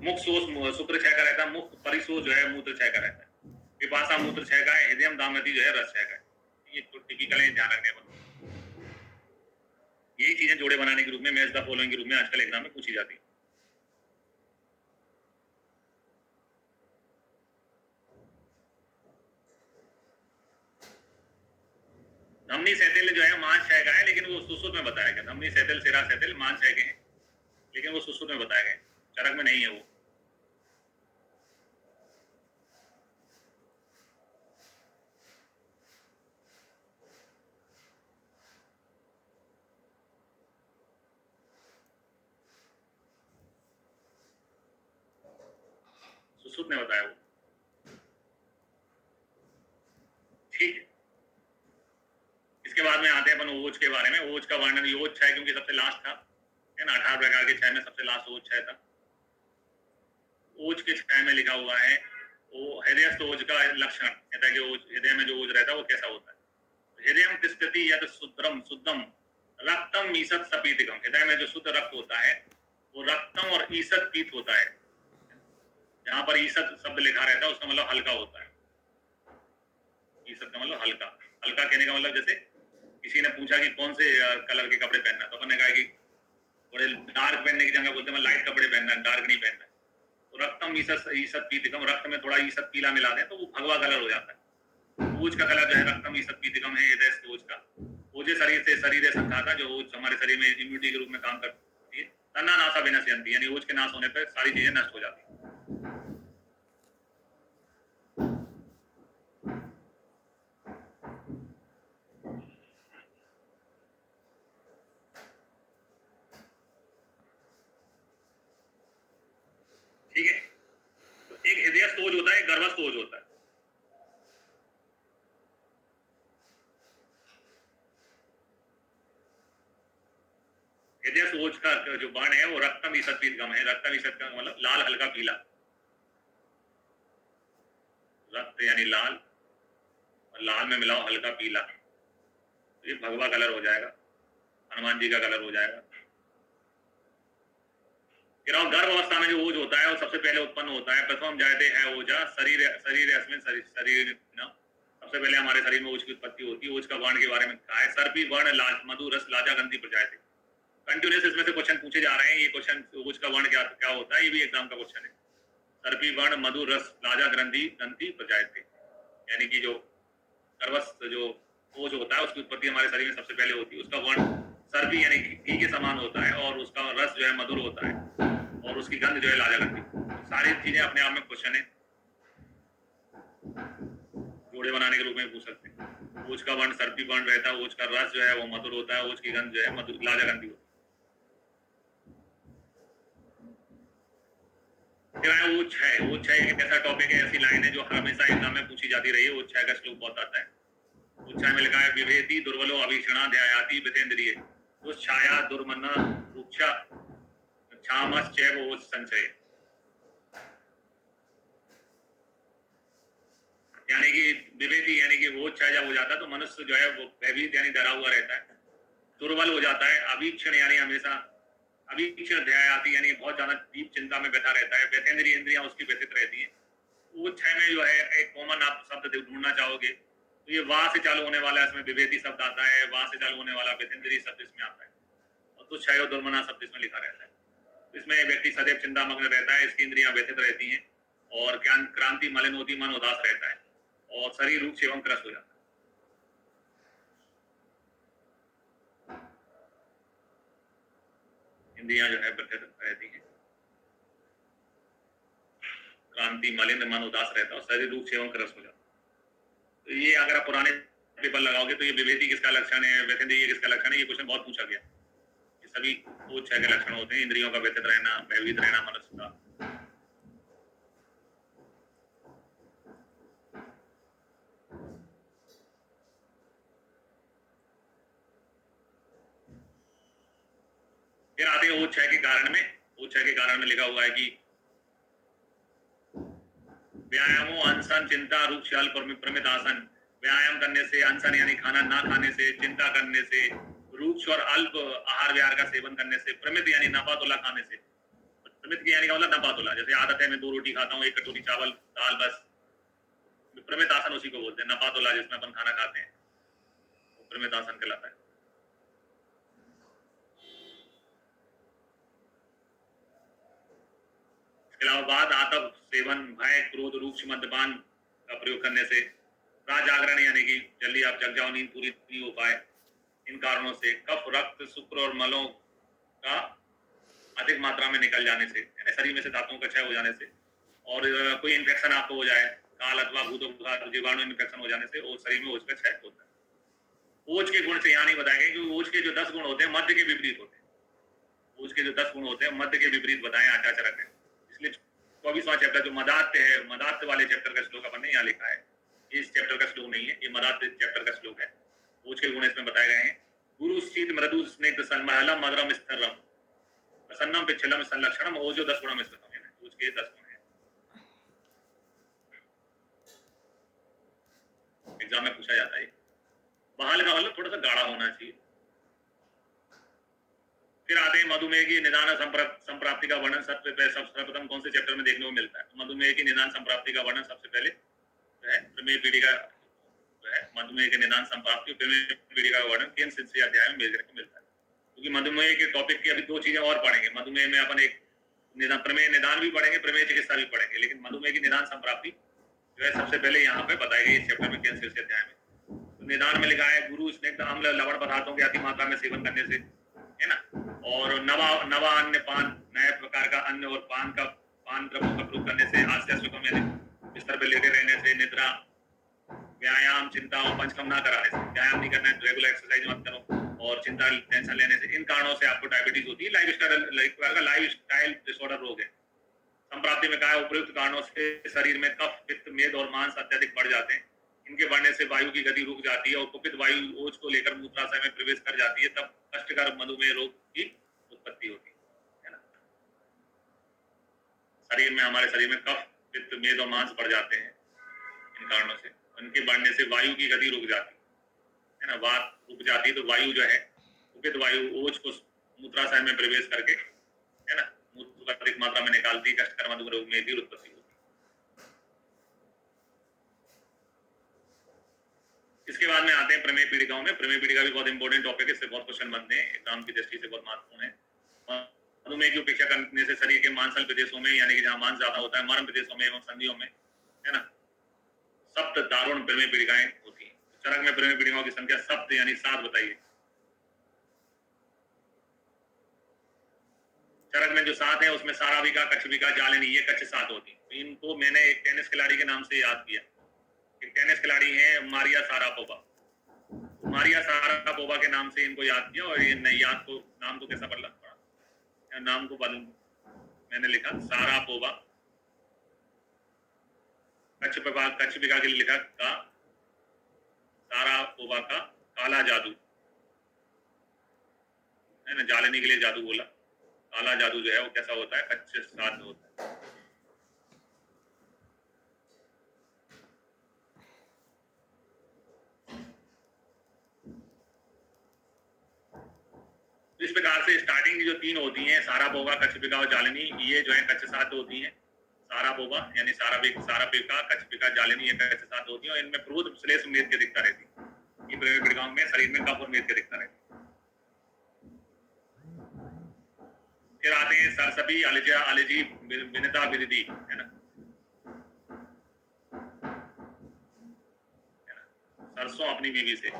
मुख शोष शुक्र क्षय का रहता है, मुख परिशोष जो है मूत्र क्षय का रहता है, पिपासा मूत्र क्षय का है, हृदय दामती जो है रस क्षय का है। ये तो टिपिकल है, ध्यान रखने वाला। यही चीजें जोड़े बनाने के रूप में, मैच द फॉलोइंग के रूप में आजकल एग्जाम में पूछी जाती है। धमनी सैतिल जो है मांस क्षय का है, लेकिन वो सुश्रुत में बताया गया। धमनी सैतिल सिरा सैतिल मांस क्षय के हैं, लेकिन वो सुश्रुत में बताया गया, चरक में नहीं है वो। सुश्रुत ने बताया वो। ठीक, इसके बाद में आते हैं अपन ओज के बारे में। ओज का वर्णन, ओज क्षय क्योंकि सबसे लास्ट था, है ना, 18 प्रकार के क्षय में सबसे लास्ट ओज क्षय था। ओज के क्षय में लिखा हुआ है वो हृदयस्थ ओज का लक्षण कहता है कि ओज, हृदय में जो ओज रहता है वो कैसा होता है। हृदय तिष्ठति यद शुद्रम शुद्धम रक्तम ईसत सपीतिकम। हृदय में जो शुद्ध रक्त होता है वो रक्तम और ईसत पीत होता है। जहां पर ईसत शब्द लिखा रहता है उसका मतलब हल्का होता है। ईसत का मतलब हल्का। हल्का कहने का मतलब जैसे किसी ने पूछा कि कौन से कलर के कपड़े पहनना, तो अपन ने कहा कि थोड़े डार्क पहनने की जगह बोलते हैं लाइट कपड़े पहनना, डार्क नहीं पहनना। तो रक्तम ईसत पीतिकम, रक्त में थोड़ा ईसत पीला मिला दें तो वो भगवा कलर हो जाता है। ओज का कलर जो है रक्तम ईसत पीतिकम है, हृदय ओज का। ओजे शरीर से शरीर संघाता, जो ओज हमारे शरीर में इम्यूनिटी के रूप में काम करती है। तना नासा विनश्यन्ति, यानी ओज के नाश होने पर सारी चीजें नष्ट हो जाती है। ठीक है, तो एक हृदयस्थ ओज होता है, एक गर्भस्थ ओज होता है। हृदयस्थ ओज का जो वर्ण है वो रक्तम ईसत पीतकम है। रक्तम ईसत का मतलब लाल हल्का पीला, रक्त यानी लाल और लाल में मिलाओ हल्का पीला, तो ये भगवा कलर हो जाएगा, हनुमान जी का कलर हो जाएगा। गर्भ अवस्था में जो ओज होता है वो सबसे पहले उत्पन्न होता है। प्रथम जायते है ओजा शरीर शरीर शरीर न, सबसे पहले हमारे शरीर में ओज की उत्पत्ति होती है। ओज का वर्ण के बारे में कहा है, सर्पी वर्ण लाज मधु रस लाजा गंधी प्रजायते। कंटिन्यूस इसमें से क्वेश्चन पूछे जा रहे हैं। ये क्वेश्चन ओज का वर्ण क्या क्या होता है, ये भी एग्जाम का क्वेश्चन है। सर्पी वर्ण मधु रस लाजा ग्रंथि ग्रंथि प्रजायते, यानी कि जो गर्भस्थ जो ओज होता है उसकी उत्पत्ति हमारे शरीर में सबसे पहले होती है। उसका वर्ण सर्पी यानी घी के समान होता है, और उसका रस जो है मधुर होता है, और उसकी गंध जो है लाजा गंधी। सारी चीजें अपने आप में क्वेश्चन है, जोड़े बनाने के रूप में पूछ सकते हैं। ओज का वर्ण सर्पी वर्ण रहता है, ओज का रस जो है वो मधुर होता है, ओज की गंध जो है मधुर लाजा गंधी होती है। ओज क्षय एक ऐसा टॉपिक है, ऐसी लाइन है जो हमेशा एग्जाम में पूछी जाती रही है। ओज क्षय का श्लोक बहुत आता है। ओज क्षय में लिखा है विभेति दुर्बलो अभीषणा ध्यायाति वितेन्द्रिये दुष्छाया दुर्मना रुक्षा क्षामश्चैव ओज संचय। यानी कि विभेति यानी कि ओज क्षय जब हो जाता है तो मनुष्य जो है वो भयभीत यानी डरा हुआ रहता है, दुर्बल हो जाता है, अभीक्षण यानी हमेशा अभीक्षण ध्यायाति यानी बहुत ज्यादा डीप चिंता में बैठा रहता है, व्यतेंद्रिय इंद्रियां उसकी व्यथित रहती है। ओज क्षय में जो है एक कॉमन आप शब्द ढूंढना चाहोगे तो ये वाह से चालू होने वाला, इसमें विभेति शब्द आता है, वाह से चालू होने वाला व्यतेंद्रिय शब्द इसमें आता है, और तो क्षय और दुर्मना शब्द इसमें लिखा रहता है। इसमें व्यक्ति सदैव चिंतामग्न रहता है, इसकी इंद्रियां व्यथित रहती हैं, और क्रांति मलिन होती, मन उदास रहता है, और शरीर रूप एवं त्रस्त हो जाता है। इंद्रियां जो है व्यथित रहती हैं, क्रांति मलिन मन उदास रहता है, और शरीर रूप एवं त्रस्त हो जाता है। तो ये अगर आप पुराने पेपर लगाओगे तो ये विभेति किसका लक्षण है, व्यथिंद्रिय किसका लक्षण है, ये क्वेश्चन बहुत पूछा गया। ये सभी ओज क्षय के लक्षण होते हैं, इंद्रियों का व्यथित रहना, भयभीत रहना मनुष्य का। फिर आते हैं ओज 6 के कारण में। ओज 6 के कारण में लिखा हुआ है कि व्यायामो अनशन चिंता रूप शाल प्रमित आसन। व्यायाम करने से, अनशन यानी खाना ना खाने से, चिंता करने से, रूक्ष और अल्प आहार विहार का सेवन करने से, प्रमित यानी नपातुला खाने से। प्रमित यानी क्या मतलब? नपातुला। जैसे आदत है मैं 2 रोटी खाता हूँ, 1 कटोरी चावल दाल बस, प्रमित आसन उसी को बोलते हैं। नपातुला जिसमें अपन खाना खाते हैं वो प्रमित आसन कहलाता है। इसके अलावा बाद आतप सेवन, भय, क्रोध, रूक्ष मद्यपान का प्रयोग करने से, रात जागरण यानी कि जल्दी आप जग जाओ, नींद पूरी नहीं हो पाए, इन कारणों से, कफ, रक्त, शुक्र और मलों का अधिक मात्रा में निकल जाने से, यानी शरीर में से धातुओं का क्षय हो जाने से, और कोई इन्फेक्शन आपको हो जाए, काल अथवा भूतों जीवाणु इन्फेक्शन हो जाने से वो शरीर में ओज का क्षय होता है। ओज के गुण से यहाँ नहीं बताए गए क्योंकि ओज के जो 10 गुण होते हैं मध्य के विपरीत होते हैं। ओज के जो 10 गुण होते हैं मध्य के विपरीत बताए आचार्य ने। इसलिए 24वां चैप्टर जो मदात्य है, मदात्य वाले चैप्टर का श्लोक अपन ने यहाँ लिखा है। इस चैप्टर का श्लोक नहीं है, ये मदात्य चैप्टर का श्लोक है। ओज के गुण इसमें बताए गए हैं। गुरु शीत मृदु स्निग्ध सन्महलम मधुरम स्थिरम प्रसन्नम पिच्छलम संलक्षणम। ओजो 10 गुणों में स्थित है। ओज के 10 गुण हैं। एग्जाम में पूछा जाता है। बहाल का मतलब थोड़ा सा गाढ़ा होना चाहिए। फिर आते हैं मधुमेह की निदान संप्राप्ति का वर्णन। सबसे प्रथम कौन से चैप्टर में देखने को मिलता है? तो मधुमेह की निदान संप्राप्ति का वर्णन सबसे पहले जो है प्रमेय पीढ़िका जो है मधुमेह के निदान संप्राप्ति प्रमेय पीढ़िका का वर्णन 3 अध्याय में मिलता है। क्योंकि मधुमेह के टॉपिक की अभी 2 चीजें और पढ़ेंगे। मधुमेह में अपन एक प्रमेय निदान भी पढ़ेंगे, प्रमेय चिकित्सा भी पढ़ेंगे, लेकिन मधुमेह की निदान संप्राप्ति जो है सबसे पहले यहाँ पे बताई गई इस चैप्टर में 3 अध्याय में। तो निदान में लिखा है गुरु स्निग्ध अम्ल लवण पदार्थों के अति मात्रा में सेवन करने से, है ना, और नवा अन्य पान, नए प्रकार का अन्न और पान द्रव्यों का प्रयोग करने से, हास्य सुखम यानी बिस्तर पर लेटे रहने से, निद्रा, व्यायाम, चिंता और पंचकम ना कराने से, व्यायाम नहीं करना है, रेगुलर एक्सरसाइज मत करो, और चिंता टेंशन लेने से, इन कारणों से आपको डायबिटीज होती है। लाइफ स्टाइल डिसऑर्डर रोग है। संप्राप्ति में कहा उपयुक्त कारणों से शरीर में कफ, पित्त, मेद और मांस अत्यधिक बढ़ जाते हैं। इनके बढ़ने से वायु की गति रुक जाती है और कुपित वायु ओज को लेकर मूत्राशय में प्रवेश कर जाती है, तब कष्टकर मधुमेह रोग की उत्पत्ति होती है ना। हमारे शरीर में कफ, पित्त, मेद और मांस बढ़ जाते हैं। इन कारणों से उनके बढ़ने से वायु की गति रुक जाती है ना, वात रुक जाती है, तो वायु जो है कुपित वायु ओज को मूत्राशय में प्रवेश करके, है ना, मूत्र अधिक मात्रा में निकालती, कष्टकर मधुमेह रोग में भी उत्पत्ति होती है। इसके बाद में आते हैं प्रमेय पीड़िकाओं में। प्रमेय पीड़िका भी बहुत इंपॉर्टेंट टॉपिक है, इससे बहुत क्वेश्चन बनते हैं, एग्जाम की दृष्टि से बहुत महत्वपूर्ण है। मधुमेह की उपेक्षा करने से शरीर के मांसल प्रदेशों में, यानी कि जहाँ मांस ज्यादा होता है, मर्म प्रदेशों में एवं संधियों में, है ना, सप्त दारुण प्रमेय पीड़िकाएं होती हैं। चरक में प्रमेय पीड़िकाओं की संख्या सप्त यानी 7 बताइए। चरक में जो 7 है उसमें साराविका, कच्छविका, जालिनी, ये कच्छ 7 होती है। तो इनको मैंने एक टेनिस खिलाड़ी के नाम से याद किया। एक टेनिस खिलाड़ी है मारिया सारापोवा। मारिया सारापोवा के नाम से इनको याद किया, और ये याद को नाम को कैसा पढ़ा, नाम को मैंने लिखा सारापोवा। कच्छविका के लिए लिखा का सारापोवा का काला जादू, है ना। जालिनी के लिए जादू बोला। काला जादू जो है वो कैसा होता है? कच्छ 7 होता है। इस प्रकार से स्टार्टिंग की जो 3 होती हैं, सारापोवा, कच्छविका और जालिनी, ये जो है कच्छ 7 होती हैं। सारापोवा यानी सारापिका, कच्छविका, जालिनी, ये कच्छ 7 होती हैं, और इनमें क्रोध, श्लेष, मेद की अधिकता रहती है। इन प्रमेय पीड़िकाओं में शरीर में कफ और मेद की अधिकता रहती है। फिर आते हैं सरसबी, अलिजा, अलिजी, विनिता, विदिति, है ना। सरसों अपनी बीवी से,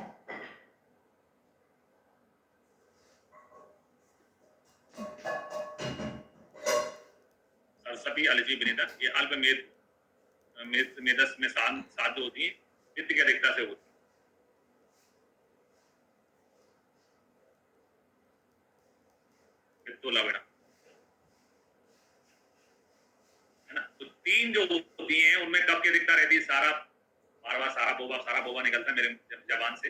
सरसबी, अलिजी, विनिता, ये अल्प मेदस में साध होती है, पित्त की अधिकता से होती है। पित्तो लवण, है ना। तो 3 जो होती हैं उनमें कब की अधिकता रहती है? बार सारापोवा निकलता है मेरे जबान से।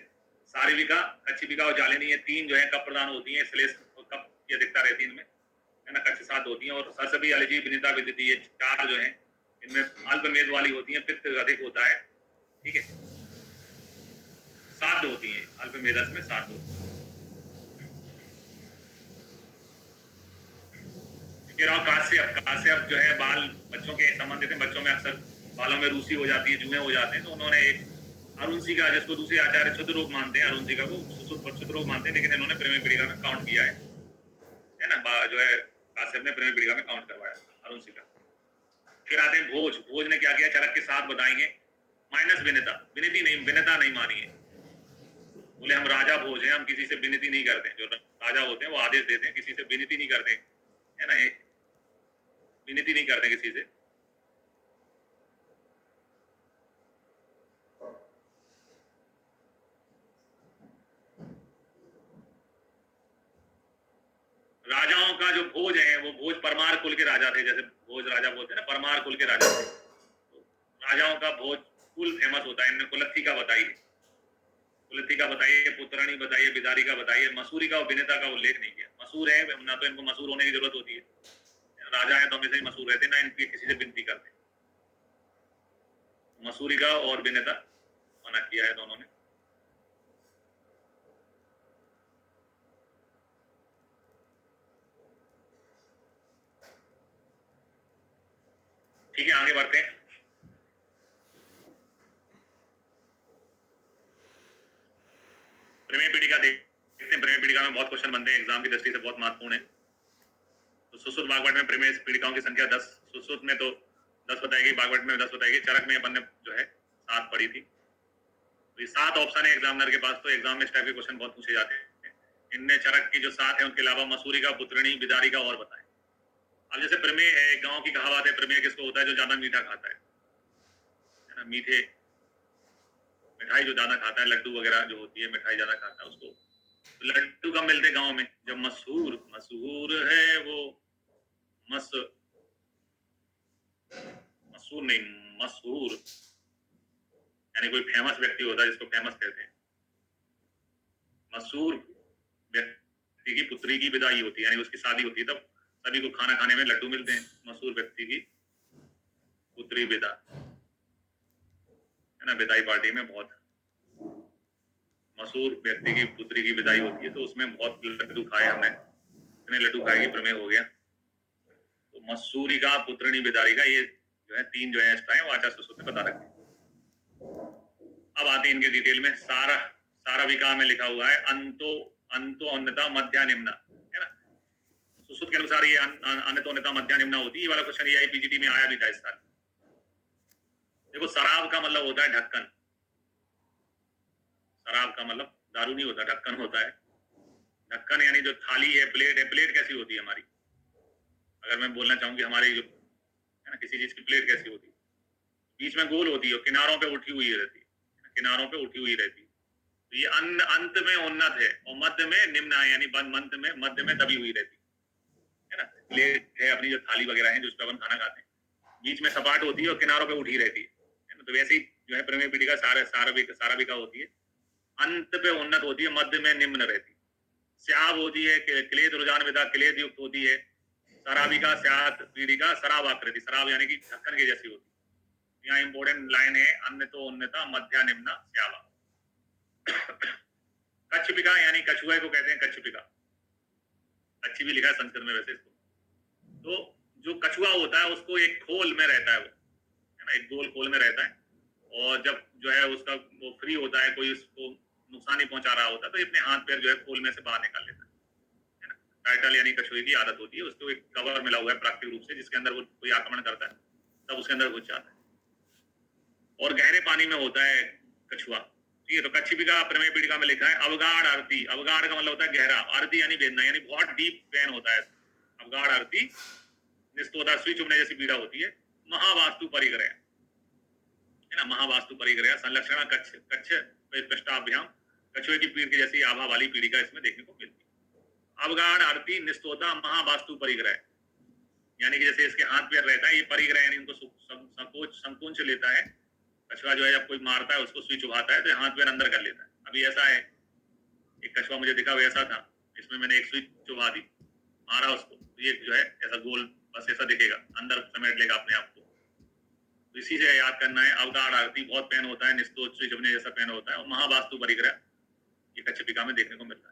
सारिविका, कच्छविका और जालिनी, ये 3 जो है कब प्रदान होती है? श्लेष, कब की अधिकता रहती है इनमें, है ना। कक्ष 7 होती हैं और सरसबी अलजी विनिता विदिति, ये 4 जो है इनमें अल्पमेध वाली होती हैं, पित्त अधिक होता है, ठीक है। 7 होती हैं अल्पमेधस में, 7 होती हैं। काश्यप जो है बाल बच्चों के संबंधित है, बच्चों में अक्सर बालों में रूसी हो जाती है, जुए हो जाते हैं, तो उन्होंने एक अरुणसिका, जिसको दूसरे आचार्य क्षुद्र रोग मानते हैं, अरुणसिका को क्षुद्र रोग मानते हैं, लेकिन इन्होंने प्रेमी पीड़िका में काउंट किया है ना, जो है काश्यप ने प्रेमी पीड़िका में काउंट करवाया अरुणसिका। फिर आते हैं भोज। भोज ने क्या किया, चरक के 7 बताएंगे, माइनस विनिता, विनिति नहीं, विनिता नहीं मानी है। बोले हम राजा भोज हैं, हम किसी से विनिति नहीं करते, जो राजा होते हैं वो आदेश देते हैं, किसी से विनिति नहीं करते, है ना, विनिति नहीं करते किसी से। राजाओं का जो भोज है वो भोज परमार कुल के राजा थे, जैसे भोज राजा बोलते हैं ना, परमार कुल के राजा थे। तो राजाओं का भोज कुल फेमस होता है। इनने कुलत्थी का बताइए, कुलत्थी का बताइए, पुत्राणी बताइए, बिदारी का बताइए, मसूरी का और विनेता का उल्लेख नहीं किया। मसूर है ना, तो इनको मसूर होने की जरूरत होती है, राजा है तो हमेशा ही मसूर रहते, ना इनकी किसी से विनती करते। मसूरी का और विनेता मना किया है दोनों ने। ठीक है, आगे बढ़ते हैं। प्रमेय पीड़िका देखते हैं। प्रमेय पीड़िका में बहुत क्वेश्चन बनते हैं, एग्जाम की दृष्टि से बहुत महत्वपूर्ण है। तो सुश्रुत भागवत में प्रमेय पीड़िकाओं की संख्या 10, सुश्रुत में तो 10 बताएगी, भागवत में 10 बताएगी, चरक में अपन ने जो है 7 पढ़ी थी। तो ये 7 ऑप्शन है एग्जामिनर के पास, तो एग्जाम में इस टाइप के क्वेश्चन बहुत पूछे जाते हैं। इनमें चरक की जो 7 है उनके अलावा मसूरी का, पुत्रिणी, बिदारी का और बताएं। अब जैसे प्रमेय है, गांव की कहावत है, प्रमेय किसको होता है, जो ज्यादा मीठा खाता है ना, मीठे मिठाई जो ज्यादा खाता है, लड्डू वगैरह जो होती है, मिठाई ज्यादा खाता है उसको। तो लड्डू कब मिलते गांव में, जब मशहूर मशहूर है वो मशहूर नहीं, मशहूर यानी कोई फेमस व्यक्ति होता है जिसको फेमस कहते हैं। मशहूर व्यक्ति की पुत्री की विदाई होती है, यानी उसकी शादी होती है, तब सभी को खाना खाने में लड्डू मिलते हैं। मशहूर व्यक्ति की पुत्री विदा, है ना, विदाई पार्टी में बहुत मशहूर व्यक्ति की पुत्री की विदाई होती है, तो उसमें बहुत लड्डू खाए हमने, इतने लड्डू खाएगी प्रमेय हो गया। तो मसूरी का, पुत्रिणी, बिदारी का, ये जो है 3 जो है एक्स्ट्रा है, वो आचार्य सुश्रुत ने बता रखे। अब आते हैं इनके डिटेल में। साराविका में लिखा हुआ है अंतो अन्यता मध्या निम्ना, है ना। सुश्रुत के अनुसार ये अन्यतो अन्यता मध्या निम्ना होती है। ये वाला क्वेश्चन ये पीजीटी में आया भी था इस साल। देखो, शराब का मतलब होता है ढक्कन। शराब का मतलब दारू नहीं होता, ढक्कन होता है। ढक्कन यानी जो थाली है, प्लेट है, प्लेट कैसी होती है हमारी, अगर मैं बोलना चाहूँ कि हमारी जो है ना किसी चीज की प्लेट कैसी होती है, बीच में गोल होती है और किनारों पे उठी हुई रहती है, किनारों पे उठी हुई रहती है। तो ये अंत में उन्नत है और मध्य में निम्न है, यानी मध्य में दबी हुई रहती है ना। प्लेट है अपनी जो थाली वगैरह है, जो उस पर अपन खाना खाते हैं, बीच में सपाट होती है और किनारों पे उठी रहती है ना। तो वैसे ही जो है प्रमेय पीड़िका साराविका होती है, अंत पे उन्नत होती है, मध्य में निम्न रहती है। स्याब होती है, क्लेद रुझान विदा क्लेद युक्त होती है। शराबिका, स्यात पीड़िका, शराब आकृति, शराब यानी कि ढक्कन के जैसी होती है। यहाँ इंपोर्टेंट लाइन है, अन्य तो उन्नता मध्या निम्ना स्यावा। कच्छपिका यानी कछुए को कहते हैं कच्छपिका, कच्छी भी लिखा है संस्कृत में वैसे इसको। तो जो कछुआ होता है उसको एक खोल में रहता है, वो है ना, एक गोल खोल में रहता है, और जब जो है उसका वो फ्री होता है, कोई उसको नुकसान नहीं पहुंचा रहा होता, तो अपने हाथ पैर जो है खोल में से बाहर निकाल लेता है ना। टाइटल यानी कछुए की आदत होती है, उसको एक कवर मिला हुआ है प्राकृतिक रूप से, जिसके अंदर वो कोई आक्रमण करता है तब उसके अंदर घुस जाता है। और गहरे पानी में होता है कछुआ, ठीक है। तो कच्छपिका प्रमेय पीड़िका में लिखा है अवगाढ़ आरती। अवगाढ़ का मतलब होता है गहरा, आरती यानी वेदना, यानी बहुत डीप पेन होता है। अवगाढ़ आरती निस्तोदा, सुई चुभने जैसी पीड़ा होती है। महावास्तु परिग्रह, है ना, महावास्तु परिग्रह संलक्षण कच्छ पृष्ठाभ्याम, कछुए की पीड़ की जैसी आभा वाली पीड़िका इसमें देखने को मिलती है। अवगाढ़ आरती निस्तोदा महावास्तु परिग्रह, यानी कि जैसे इसके हाथ पैर रहता है, ये परिग्रह यानी इनको संकोच लेता है। कछुआ जो है जब कोई मारता है उसको सुई चुभाता है तो हाथ पैर अंदर कर लेता है। अभी ऐसा है, एक कछुआ मुझे दिखा वैसा था, इसमें मैंने एक सुई चुभा दी, आ रहा उसको, तो ये जो है ऐसा गोल बस ऐसा दिखेगा, अंदर समेट लेगा अपने आप को। तो इसी से याद करना है। अवतार आरती बहुत पेन होता है, निस्तोष जपने जैसा पेन होता है, और महावास्तु परिग्रह ये कच्छपिका में देखने को मिलता है।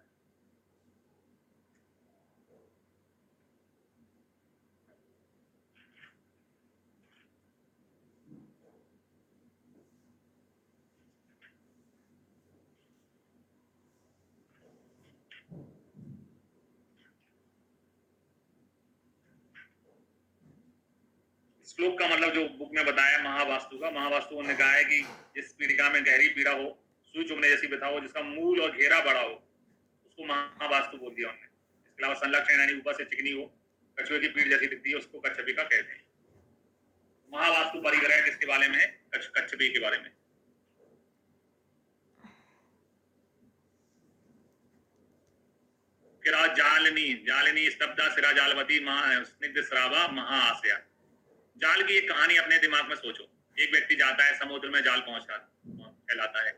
श्लोक का मतलब जो बुक में बताया महावास्तु का, महावास्तु उन्होंने कहा है कि जिस पीड़िका में गहरी पीड़ा हो, सुई चुभने जैसी व्यथा हो, जिसका मूल और घेरा बड़ा हो, उसको महावास्तु बोल दिया उन्होंने। इसके अलावा संलग्न यानी ऊपर से चिकनी हो, कछुए की पीठ जैसी दिखती है, उसको कच्छपिका कहते हैं। महावास्तु परिग्रह किसके बारे में है? कच्छपी के बारे में। जालिनी, जालिनी स्तब्धा सिरा जालवती स्निग्ध श्रावा महाआस्या। जाल की एक कहानी अपने दिमाग में सोचो। एक व्यक्ति जाता है समुद्र में, जाल फैलाता है,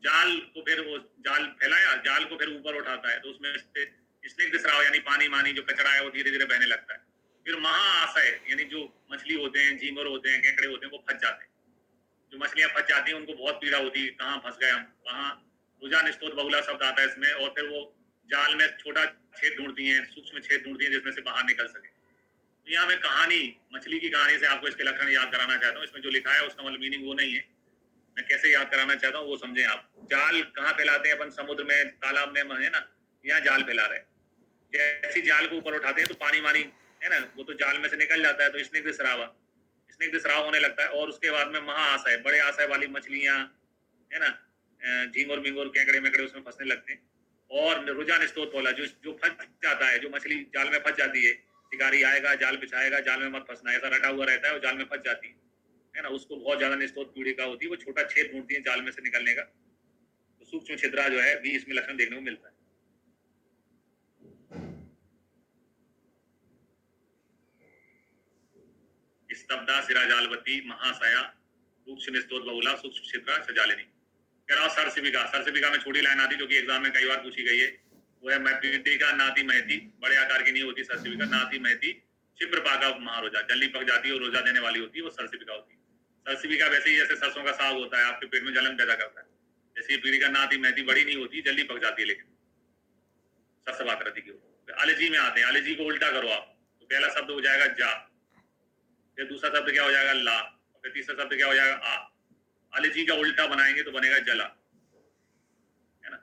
जाल को फिर वो जाल फैलाया, जाल को फिर ऊपर उठाता है, तो उसमें से स्निग्ध स्राव यानी पानी मानी जो कचरा है वो धीरे धीरे बहने लगता है। फिर महाआशय यानी जो मछली होते हैं, झींगर होते हैं, केकड़े होते हैं, वो फंस जाते हैं। जो मछलियां फंस जाती हैं उनको बहुत पीड़ा होती है, कहाँ फंस गए हम, कहाँ। रुझान स्तोत्र बहुला शब्द आता है इसमें। और फिर वो जाल में छोटा छेद ढूंढती हैं, सूक्ष्म छेद ढूंढती हैं जिसमें से बाहर निकल सके। तो यहाँ मैं कहानी, मछली की कहानी से आपको इसके लक्षण याद कराना चाहता हूँ। इसमें जो लिखा है उसका मतलब मीनिंग वो नहीं है, मैं कैसे याद कराना चाहता हूँ वो समझें आप। जाल कहाँ फैलाते हैं अपन? समुद्र में, तालाब में, है ना, यहाँ जाल फैला रहे। जैसी जाल को ऊपर उठाते हैं तो पानी मानी है ना, वो तो जाल में से निकल जाता है, तो स्निग्ध स्राव, स्निग्ध स्राव होने लगता है। और उसके बाद में महाआशय, बड़े आशय वाली मछलियां है ना, झींगुर बिंगुर केकड़े मेकड़े उसमें फंसने लगते हैं। और रुझान स्तोत्र बोला, जो फंस जाता है, जो मछली जाल में फंस जाती है, शिकारी आएगा, जाल बिछाएगा, जाल में मत फंसना, ऐसा रटा हुआ रहता है, और जाल में फंस जाती है ना, उसको बहुत ज्यादा निस्तोत्र पीड़िका होती है, वो छोटा छेद ढूंढती है जाल में से निकलने का। तो सूक्ष्म छिद्रा जो है भी इसमें लक्षण देखने को मिलता है। स्तब्धा सिरा जालवती महाशया सूक्ष्म स्तोत्र बहुला सूक्ष्म छिद्रा सजालिनी। कह रहा सरसिविका, सरसिविका में छोटी लाइन आती जो कि एग्जाम में कई बार पूछी गई है, वो है पीड़िका नाती महती, बड़े आकार की नहीं होती सरसिविका, नाती महती क्षिप्र पाका महारोजा, जल्दी पक जाती है और रोजा देने वाली होती है, वो सरसिविका होती है। सरसिविका वैसे ही जैसे सरसों का साग होता है, आपके पेट में जलन पैदा करता है, जैसे ये पीड़िका नाती महती बड़ी नहीं होती, जल्दी पक जाती है, लेकिन सरसव आकृति की होती है। आलेजी में आते हैं, आलेजी को उल्टा करो आप, तो पहला शब्द हो जाएगा जा, फिर दूसरा शब्द क्या हो जाएगा ला, और फिर तीसरा शब्द क्या हो जाएगा आ। आलेजी का उल्टा बनाएंगे तो बनेगा जला, है ना।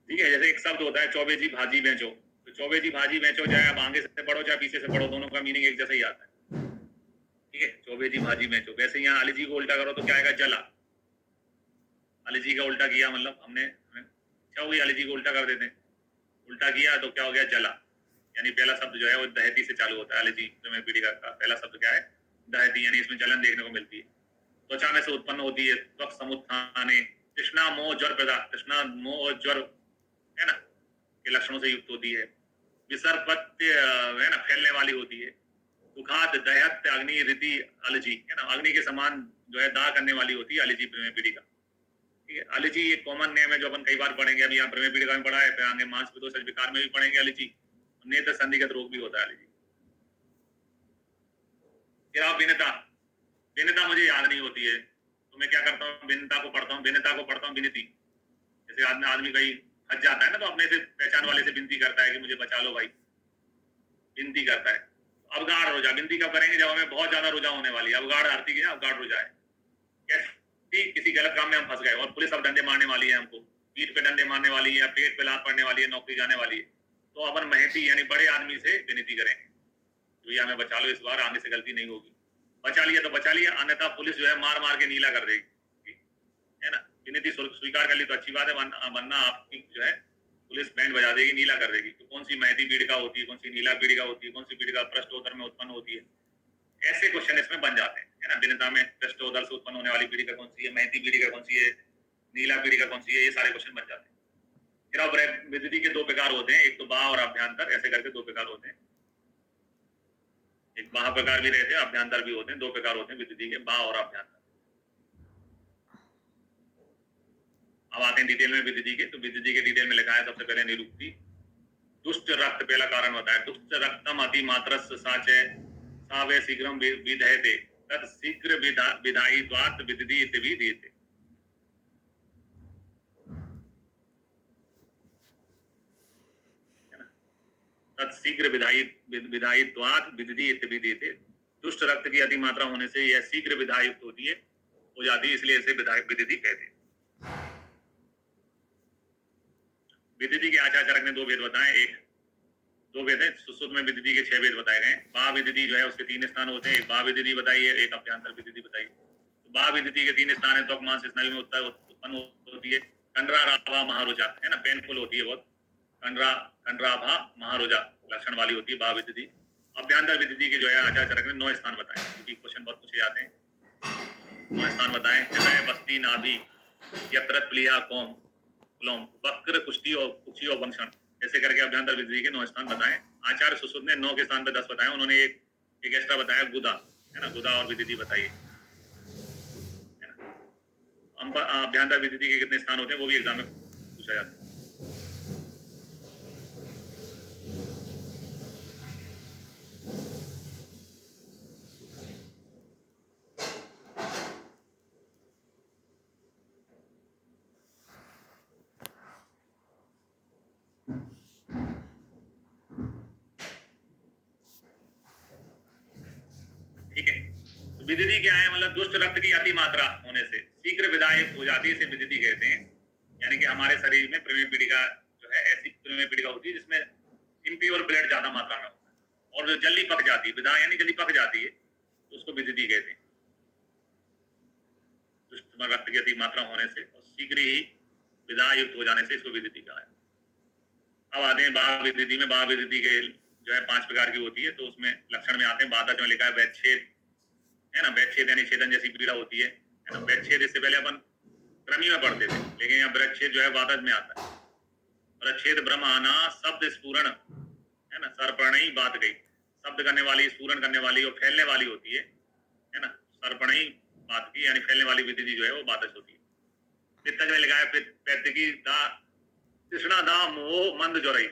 ठीक है, जैसे एक शब्द होता है चौबे जी भाजी बेचो, तो चौबे जी भाजी बेचो, चाहे आप आगे से पढ़ो चाहे पीछे से पढ़ो, दोनों का मीनिंग एक जैसा ही आता है। ठीक है, चौबे जी भाजी बेचो। वैसे यहाँ आलेजी को उल्टा करो तो क्या आएगा जला। आलेजी का उल्टा किया मतलब हमने क्या हुई, आलेजी को उल्टा कर देते, उल्टा किया तो क्या हो गया जला। यानी पहला शब्द जो है वो दहती से चालू होता है। आलेजी में पीड़िका का पहला शब्द क्या है? दहती, यानी इसमें जलन देखने को मिलती है। त्वचा में से उत्पन्न होती है, त्वक समुत्थाने, तृष्णा मोह ज्वर प्रदा, तृष्णा मोह और ज्वर है ना के लक्षणों से युक्त होती है। विसर्पत्य है ना, फैलने वाली होती है। सुखाद दहत्य अग्नि रीति आलजी है ना, अग्नि के समान जो है दाह करने वाली होती है आलजी प्रेम पीड़िका। ठीक है, आलजी एक कॉमन नेम है जो अपन कई बार पढ़ेंगे, अभी यहाँ प्रेम पीड़िका में पढ़ा है, फिर आगे मांस विदोष विकार में भी पढ़ेंगे आलजी। नेत्र संधिगत रोग भी होता है आलजी। भिन्नता, भिन्नता मुझे याद नहीं होती है तो मैं क्या करता हूँ, भिन्नता को पढ़ता हूँ, भिन्नता को पढ़ता हूँ विनती। जैसे आदमी कहीं फंस जाता है ना, तो अपने से पहचान वाले से विनती करता है कि मुझे बचा लो भाई, विनती करता है। अवगाढ़ रोजा, विनती कब करेंगे? जब हमें बहुत ज्यादा रोजा होने वाली है, अवगाढ़ आरती की अवगाढ़ रोजा है। कैसे? किसी गलत काम में हम फंस गए और पुलिस अब डंडे मारने वाली है, हमको पीठ पे डंडे मारने वाली है या पेट पे लात पड़ने वाली है, नौकरी जाने वाली है, तो अपन महती यानी बड़े आदमी से विनती करेंगे, भैया हमें बचा लो, इस बार आगे से गलती नहीं होगी। बचा लिया तो बचा लिया, अन्यथा पुलिस जो है मार मार के नीला कर देगी, है ना। विनती स्वीकार कर ली तो अच्छी बात है, वरना आपकी जो है पुलिस बैंड बजा देगी, नीला कर देगी। तो कौन सी महती पीड़िका होती है, कौन सी नीला पीड़िका होती है, कौन सी पीड़िका प्रश्नोत्तर में उत्पन्न होती है, ऐसे क्वेश्चन इसमें बन जाते हैं, है ना। भिन्नता में प्रश्नोत्तर से उत्पन्न होने वाली पीड़िका कौन सी है, महती पीड़िका कौन सी है, नीला पीड़िका कौन सी है, ये सारे क्वेश्चन बन जाते हैं। फिर अब विद्युती के दो प्रकार होते हैं, एक तो बाह और अभ्यंतर, ऐसे करके दो प्रकार होते हैं। एक बाह प्रकार भी रहते हैं, अभ्यंतर भी होते हैं, दो प्रकार होते हैं विद्युती के, बाह और अभ्यंतर। अब आते हैं डिटेल में विदिति के। तो विदिति के डिटेल में लिखा है सबसे पहले निरुक्ति। दुष्ट रक्त, पहला कारण बताया, दुष्ट रक्तम अति मात्रस साचे सावे शीघ्रम विधयते तत् शीघ्र विधायी द्वात विदिति इति विधीयते। शीघ्र विधायी द्वात विदिति इति विधीयते। दुष्ट रक्त की अति मात्रा होने से यह शीघ्र विधायुक्त होती है, हो जाती है, इसलिए इसे विदिति कहते हैं। विदिति के आचार्य ने 2 वेद बताए, एक 2 वेद है, सुश्रुत में विदिति के 6 वेद बताए गए। बा विदिति जो है उसके 3 स्थान होते हैं, एक बा विदिति बताई है, एक अभ्यंतर विदिति बताई है। तो बा विदिति के 3 स्थान है, त्वक मांस स्नायु में उत्पन्न होती है, कंडरा राभा महारुजा है ना, पेनफुल होती है बहुत, कंडराभा महारुजा लक्षण वाली होती है बा विदिति। अभ्यंतर विदिति के जो है आचार्य ने 9 स्थान बताए, क्योंकि क्वेश्चन बहुत पूछे जाते हैं। 9 स्थान बताए, हृदय, बस्ती, नाभि, यत्र प्लिया, कोम, कुलोम, वक्र, कुष्ठी और वंशण, ऐसे करके अभ्यंतर विदिति के 9 स्थान बताए। आचार्य सुश्रुत ने 9 के स्थान पे 10 बताए, उन्होंने एक एक्स्ट्रा बताया गुदा है ना, गुदा और विदिति बताई है ना। अभ्यंतर विदिति के कितने स्थान होते हैं वो भी एग्जाम में पूछा जाता है। ठीक है, तो विदिति क्या है, मतलब दुष्ट रक्त की अति मात्रा होने से शीघ्र विधायक हो जाती है, इसे विदिति कहते हैं। यानी कि हमारे शरीर में प्रेमी पीड़िका जो है, ऐसी प्रेमी पीड़िका होती है जिसमें इम्प्योर ब्लड ज्यादा मात्रा में होता है और जो जल्दी पक जाती है, विधा यानी जल्दी पक जाती है, तो उसको विदिति कहते हैं। दुष्ट रक्त की अति मात्रा होने से और शीघ्र ही विधा युक्त हो जाने से इसको विदिति कहा है। अब आते हैं बा विदिति में। बा विदिति के जो है 5 प्रकार की होती है, तो उसमें लक्षण में आते हैं, बाधा जो लिखा है वैच्छेद है ना, वैच्छेद यानी छेदन जैसी पीड़ा होती है ना। वैच्छेद इससे पहले अपन क्रमी में पढ़ते थे, लेकिन यहाँ वृक्षेद जो है वादज में आता है। वृक्षेद ब्रह्म आना, शब्द स्फुरण है ना, सर्पणी बात गई, शब्द करने वाली, स्फुरण करने वाली और फैलने वाली होती है ना। सर्पणी बात की यानी फैलने वाली विदिति जो है वो बादज होती है। पित्तज में लिखा है पैतृकी दा तृष्णा दा मोह मंद ज्वरई।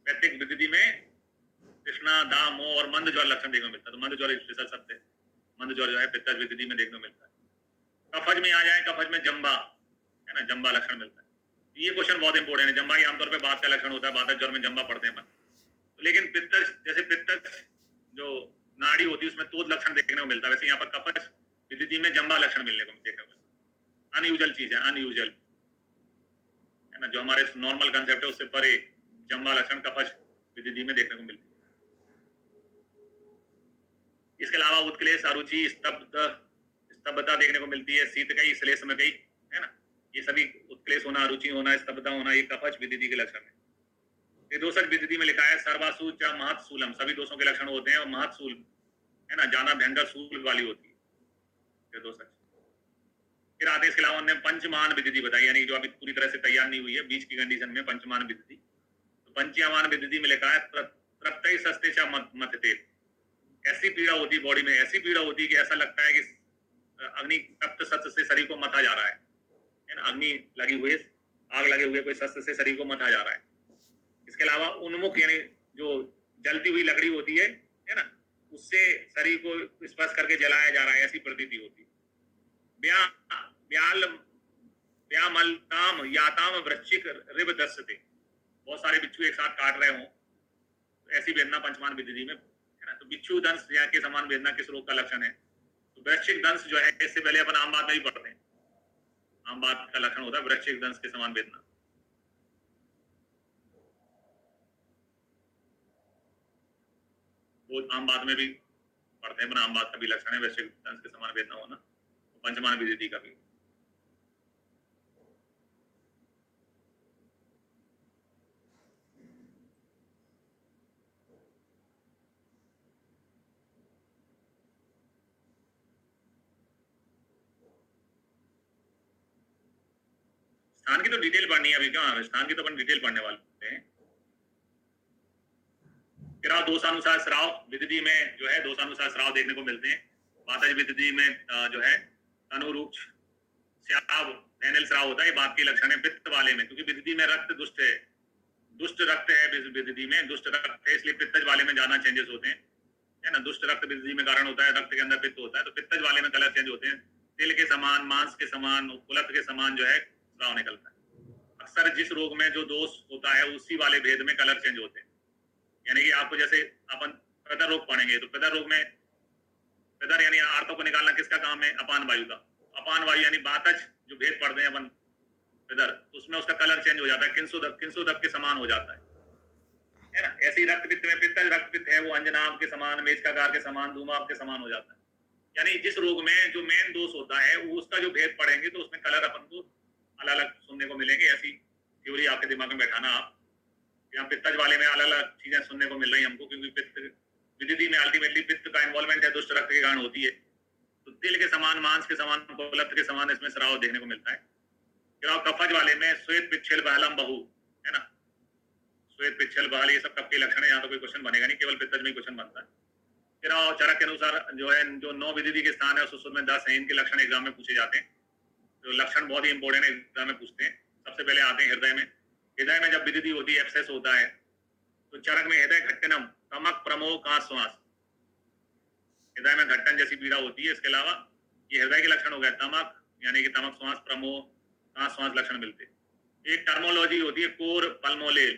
पैतृक विदिति में तृष्णा दा मोह और मंद ज्वर लक्षण देखने को मिलता है। तो मंद ज्वर स्पेशल शब्द है, मंद ज्वर जो है पित्तज विदिति में देखने को मिलता है। कफज में आ जाए, कफज में जम्बा है ना, जम्बा लक्षण मिलता है। ये क्वेश्चन बहुत इंपोर्टेंट है। जम्बा की आमतौर पे बात का लक्षण होता है, बात ज्वर में जम्बा पढ़ते हैं अपन, तो लेकिन पित्तज जैसे पित्तज जो नाड़ी होती है उसमें तोद लक्षण देखने को मिलता है, वैसे यहाँ पर कफज विदिति में जम्बा लक्षण देखने को मिलता है। अनयूजुअल चीज है, अनयूजुअल है ना, जो हमारे नॉर्मल कंसेप्ट है उससे परे जम्बा लक्षण कफज विदिति में देखने को मिलती है। इसके अलावा उत्क्लेश, अरुचि, स्तब्धता देखने को मिलती है, शीतकई, श्लेष्मकई है ना, ये सभी उत्क्लेश होना, अरुचि होना, स्तब्धता होना, ये कफज विदिति के लक्षण है। दोषज विदिति में लिखा है सर्वासु च महत्सूलम, सभी दोषों के लक्षण होते हैं और महत्सूल है ना, ज्यादा भयंकर सूल वाली होती है दोषज। फिर आते इसके अलावा उन्होंने पंचमान विदिति बताई, यानी जो अभी पूरी तरह से तैयार नहीं हुई है, बीच की कंडीशन में पंचमान विदिति। तो पंचमान विदिति में लिखा है प्रत्यय सस्ते च मथते, ऐसी पीड़ा होती है बॉडी में, ऐसी पीड़ा होती है कि ऐसा लगता है कि अग्नि तप्त शस्त्र से शरीर को मथा जा रहा है ना, अग्नि लगी हुई, आग लगे हुए कोई शस्त्र से शरीर को मथा जा रहा है। इसके अलावा उन्मुख यानी जो जलती हुई लकड़ी होती है ना, उससे शरीर को स्पर्श करके जलाया जा रहा है, ऐसी प्रतीति होती है। व्यामलताम याताम वृश्चिक रिब दस्यते, बहुत सारे बिच्छू एक साथ काट रहे हों, तो ऐसी वेदना पंचमान विदिति में है ना। तो बिच्छू दंश के समान वेदना किस रोग का लक्षण है, तो वृश्चिक दंश जो है, इससे पहले अपन आम बात में ही पढ़ते हैं, आम बात का लक्षण होता है वृश्चिक दंश के समान वेदना। वो आम बात में भी पढ़ते हैं, आम बात का भी लक्षण है वृश्चिक दंश के समान वेदना होना, पंचमान विदिति का भी। स्थान की तो डिटेल पढ़नी है, अभी क्या स्थान की तो अपन डिटेल पढ़ने वाले हैं। फिर आप दोषानुसार श्राव विदिति में जो है दोषानुसार श्राव देखने को मिलते हैं। वातज विदिति में जो है तनुरूक्ष स्राव, एनल स्राव होता है, ये बाप के लक्षण है पित्त वाले में, क्योंकि विदिति में रक्त दुष्ट है, दुष्ट रक्त है विदिति में, दुष्ट रक्त है, इसलिए पित्तज वाले में ज्यादा चेंजेस होते हैं, है ना। दुष्ट रक्त विदिति में कारण होता है, रक्त के अंदर पित्त होता है, तो पित्तज वाले में कलर चेंज होते हैं, तिल के समान, मांस के समान, कुलत के समान जो है स्राव निकलता है। अक्सर जिस रोग में जो दोष होता है उसी वाले भेद में कलर चेंज होते हैं। यानी कि आपको जैसे अपन प्रदर रोग पढ़ेंगे, तो प्रदर रोग में प्रदर यानी आर्तों को निकालना किसका काम है? अपान वायु का। अपान वायु यानी बातज जो भेद पढ़ते हैं अपन प्रदर, उसमें उसका कलर चेंज हो जाता है, किंसुदक के समान हो जाता है ना। ऐसे ही रक्त पित्त में पित्तज रक्त पित्त है वो अंजनाभ के समान, मेचकाकार के समान, धूमाभ के समान हो जाता है। यानी जिस रोग में जो मेन दोष होता है वो उसका जो भेद पढ़ेंगे तो उसमें कलर अपन को अलग अलग सुनने को मिलेंगे। ऐसी थ्योरी आपके दिमाग में बैठाना आप, यहाँ पित्तज वाले में अलग अलग चीजें सुनने को मिल रही हमको, क्योंकि पित्त विदिति में अल्टीमेटली पित्त का इन्वॉल्वमेंट है, दुष्ट रक्त के कारण होती है। तो तिल के समान, मांस के समान, कोलत के समान इसमें स्राव देखने को मिलता है। फिर आप कफज वाले में श्वेत पिच्छल बहलम बहु, है ना, श्वेत पिच्छल बहल, ये सब कफ के लक्षण है। यहाँ तो कोई क्वेश्चन बनेगा नहीं, केवल पित्तज में क्वेश्चन बनता है। फिर चरक के अनुसार जो है, जो 9 विदिति के स्थान है सुश्रुत में 10 है, इनके लक्षण एग्जाम में पूछे जाते हैं। तो लक्षण बहुत ही इंपॉर्टेंट है, एग्जाम में पूछते हैं। सबसे पहले आते हैं हृदय में। हृदय में जब विदिति होती है, एब्सेस होता है, तो चरक में हृदय घट्टनम, तमक, प्रमोह, कांस, श्वास, हृदय में घट्टन जैसी पीड़ा होती है। इसके अलावा ये हृदय के लक्षण हो गए, तमक यानी कि तमक, श्वास, प्रमोह, कांस, श्वास लक्षण मिलते हैं। एक टर्मोलॉजी होती है कोर पल्मोनेल,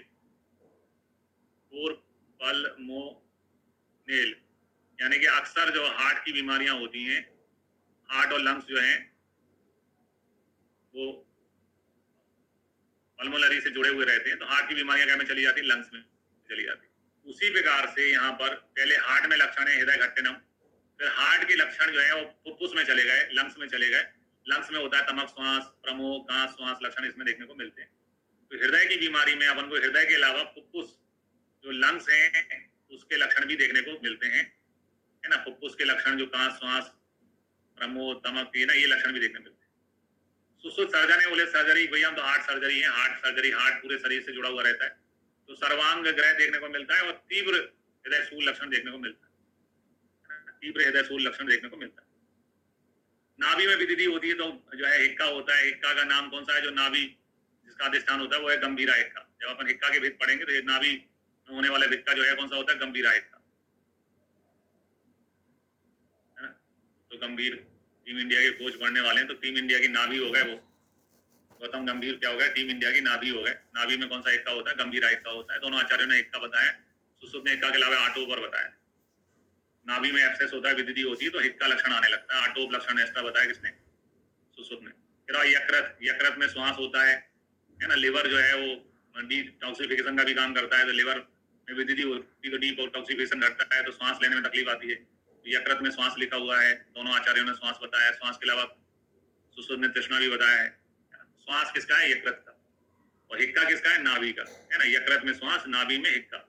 कोर पल्मोनेल, यानी कि अक्सर जो हार्ट की बीमारियां होती हैं, हार्ट और लंग्स जो हैं वो पल्मोनरी से जुड़े हुए रहते हैं, तो हार्ट की बीमारियां क्या में चली जाती है? लंग्स में चली जाती है। उसी प्रकार से यहाँ पर पहले हार्ट में लक्षण है हृदय घट्टनम, फिर हार्ट के लक्षण जो है वो फुफ्फुस में चले गए, लंग्स में चले गए। लंग्स में होता है तमक, श्वास, प्रमोह, कांस, श्वास लक्षण इसमें देखने को मिलते हैं। तो हृदय की बीमारी में अपन को हृदय के अलावा फुफ्फुस जो लंग्स हैं उसके लक्षण भी देखने को मिलते हैं, है ना। फुफ्फुस के लक्षण जो कांस, श्वास, प्रमोह, तमक, ये ना, ये लक्षण भी देखने मिलते हैं। सुश्रुत सर्जन है, बोले सर्जरी भैया हम तो हार्ट सर्जरी है, हार्ट सर्जरी, हार्ट पूरे शरीर से जुड़ा हुआ रहता है, तो सर्वांग ग्रह देखने को मिलता है और तीव्र हृदय स्थूल लक्षण देखने को मिलता है, तीव्र हृदय स्थूल लक्षण देखने को मिलता है। नाभि में विदिति होती है तो जो है हिक्का होता है। हिक्का का नाम कौन सा है? जो नाभि जिसका अधिष्ठान होता है वो है गंभीरा हिक्का। जब अपन हिक्का के भेद पढ़ेंगे तो ये नाभि में होने वाला हिक्का जो है कौन सा होता है? गंभीरा हिक्का, है ना। तो गंभीर टीम इंडिया के कोच बनने वाले हैं, तो टीम इंडिया की नाभि हो गए वो गौतम गंभीर, क्या हो गया? टीम इंडिया की नाभि हो गए। नाभि में कौन सा हिक्का होता है? गंभीरा हिक्का होता है। दोनों आचार्यों ने हिक्का बताया, सुश्रुत ने हिक्का के अलावा आटोप और बताया। नाभि में एब्सेस होता है, विदिति होती है तो हिक्का लक्षण आने लगता है। आटोप लक्षण एक्स्ट्रा बताया किसने? सुश्रुत ने। फिर यकृत, यकृत में श्वास होता है ना। लिवर जो है वो डिटॉक्सिफिकेशन का भी काम करता है, तो लिवर में विदिति होती है तो डिटॉक्सिफिकेशन घटता है, तो श्वास लेने में तकलीफ आती है। यकृत में श्वास लिखा हुआ है, दोनों आचार्यों ने श्वास बताया। श्वास के अलावा सुश्रुत ने तृष्णा भी बताया है। श्वास किसका है? यकृत का। और हिक्का किसका है? नाभि का, है ना। यकृत में श्वास, नाभि में हिक्का।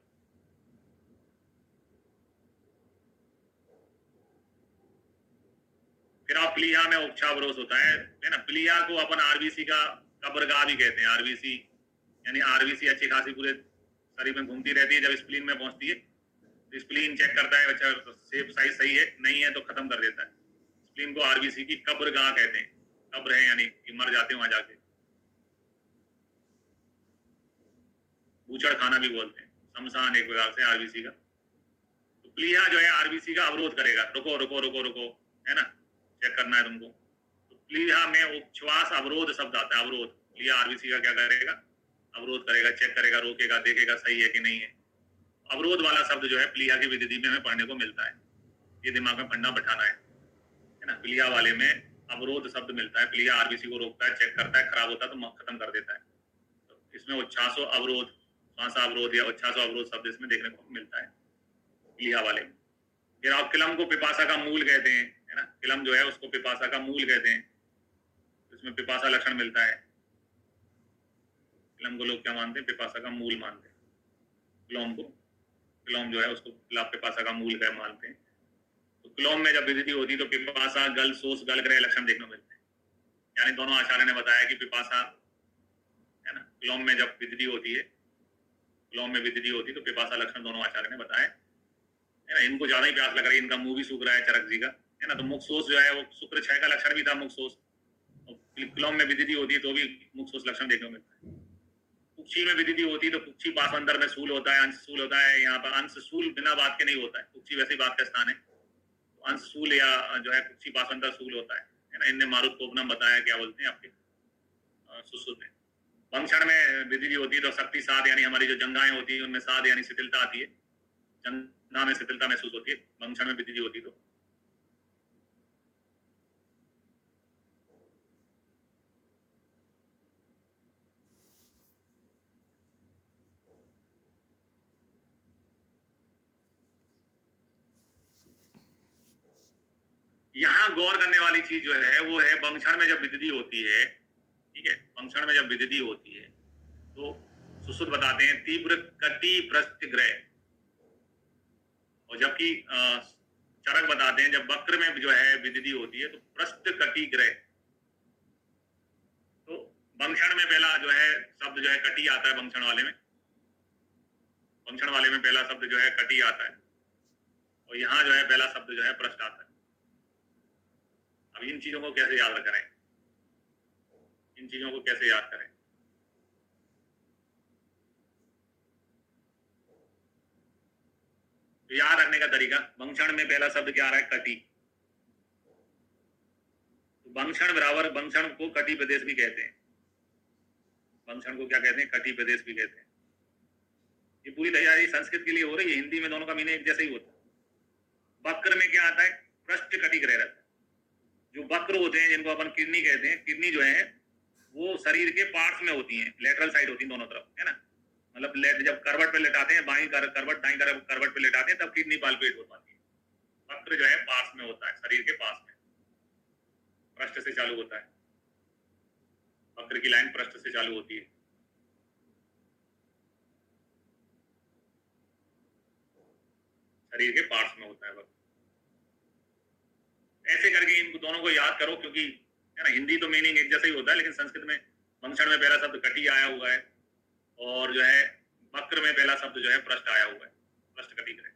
फिर आप प्लीहा में उपक्षावरोध होता है ना। प्लीहा को अपन आरबीसी का कब्रगाह भी कहते हैं। आरबीसी यानी आरबीसी अच्छी खासी पूरे शरीर में घूमती रहती है, जब स्प्लीन में पहुंचती है तो स्प्लीन चेक करता है बच्चा शेप साइज सही है, नहीं है तो खत्म कर देता है। स्प्लीन को आरबीसी की कब्रगाह कहते हैं। कब्र है यानी कि मर जाते हैं वहां जाके, बूचड़ खाना भी बोलते हैं, शमशान एक प्रकार से आरबीसी का। तो प्लीहा जो है आरबीसी का अवरोध करेगा। रुको रुको रुको रुको, है ना, चेक करना है तुमको। तो प्लीहा में उपश्वास अवरोध शब्द आता है। अवरोध, प्लीहा आरबीसी का क्या करेगा? अवरोध करेगा, चेक करेगा, रोकेगा, देखेगा सही है कि नहीं है। अवरोध वाला शब्द जो है प्लीहा की विदिति में हमें पढ़ने को मिलता है। ये दिमाग में पढ़ना बैठाना है ना। प्लीहा वाले में अवरोध शब्द मिलता है। प्लीहा आरबीसी को रोकता है, चेक करता है, खराब होता है तो खत्म कर देता है। तो इसमें उच्छ्वासो अवरोध, श्वास अवरोध या उच्छ्वासो अवरोध शब्द इसमें देखने को मिलता है प्लीहा वाले में। फिर आप किलम को पिपासा का मूल कहते हैं, है ना। किलम जो है उसको पिपासा का मूल कहते हैं, इसमें पिपासा लक्षण मिलता है। किलम को लोग क्या मानते हैं? पिपासा का मूल मानते हैं। क्लोम को, क्लोम जो है उसको पिपासा का मूल क्या मानते हैं। तो क्लोम में जब विदिति होती है तो पिपासा, गल, शोष, गल ग्रह लक्षण देखने को मिलते हैं। यानी दोनों आचार्य ने बताया कि पिपासा, है ना, क्लोम में जब विदिति होती है, क्लोम में विदिति होती है तो पिपासा लक्षण दोनों आचार्य ने बताया, है ना। इनको ज्यादा ही प्यास लग रही है, इनका मुंह भी सूख रहा है चरक जी का, है ना। तो मुख शोष जो है वो शुक्र 6 का लक्षण भी था, मुख शोष। क्लोम में विदिति होती है तो भी मुख शोष लक्षण देखने को मिलता है। कुक्षी में विदिति होती है तो कुक्षी पासवंतर में सूल होता है, अंश सूल होता है। यहाँ पर अंश सूल बिना बात के नहीं होता है, कुक्षी वैसे ही बात का स्थान है, तो अंश सूल या जो है कुक्षी पासवंतर सूल होता है ना। इनने मारुत कोपनम बताया, क्या बोलते हैं आपके सुश्रुत में। वंक्षण में विदिति होती है तो शक्ति साध, यानी हमारी जो जंगाएं होती है उनमें साध यानी शिथिलता आती है, जंगा में शिथिलता महसूस होती है, वंक्षण में विदिति होती तो। यहाँ गौर करने वाली चीज जो है वो है वंक्षण में जब विदिति होती है, ठीक है, वंक्षण में जब विदिति होती है तो सुश्रुत बताते हैं तीव्र कटी पृष्ठ ग्रह, और जबकि चरक बताते हैं जब वक्र में जो है विदिति होती है तो पृष्ठ कटी ग्रह। तो वंक्षण में पहला जो है शब्द जो है कटी आता है, वंक्षण वाले में, वंक्षण वाले में पहला शब्द जो है कटी आता है, और यहाँ जो है पहला शब्द जो है पृष्ठ आता है। अब इन चीजों को कैसे याद करें, इन चीजों को कैसे याद करें? तो याद रखने का तरीका, वंक्षण में पहला शब्द क्या आ रहा है? कटी। तो वंक्षण बराबर, वंक्षण को कटी प्रदेश भी कहते हैं, वंक्षण को क्या कहते हैं? कटी प्रदेश भी कहते हैं। ये पूरी तैयारी संस्कृत के लिए हो रही है, हिंदी में दोनों का मीनिंग एक जैसा ही होता है। वक्र में क्या आता है? पृष्ठ कटी ग्रह रहता है। जो वक्र होते हैं जिनको अपन किडनी कहते हैं, किडनी जो है वो शरीर के पार्ट्स में होती हैं, लेटरल साइड होती है दोनों तरफ, है ना। मतलब जब करवट पे लेटाते हैं, बाई करवट दाई करवट पे लेटाते हैं, तब किडनी पाल्पेट हो पाती है। वक्र जो है पार्ट्स में होता है, शरीर के पास में, पृष्ठ से चालू होता है, वक्र की लाइन पृष्ठ से चालू होती है। शरीर के पार्ट्स में होता है वक्र। ऐसे करके इन दोनों को याद करो, क्योंकि है ना, हिंदी तो मीनिंग एक जैसा ही होता है, लेकिन संस्कृत में वंक्षण में पहला शब्द कटी आया हुआ है, और जो है वक्र में पहला शब्द जो है पृष्ठ आया हुआ है, पृष्ठ कटी ग्रह,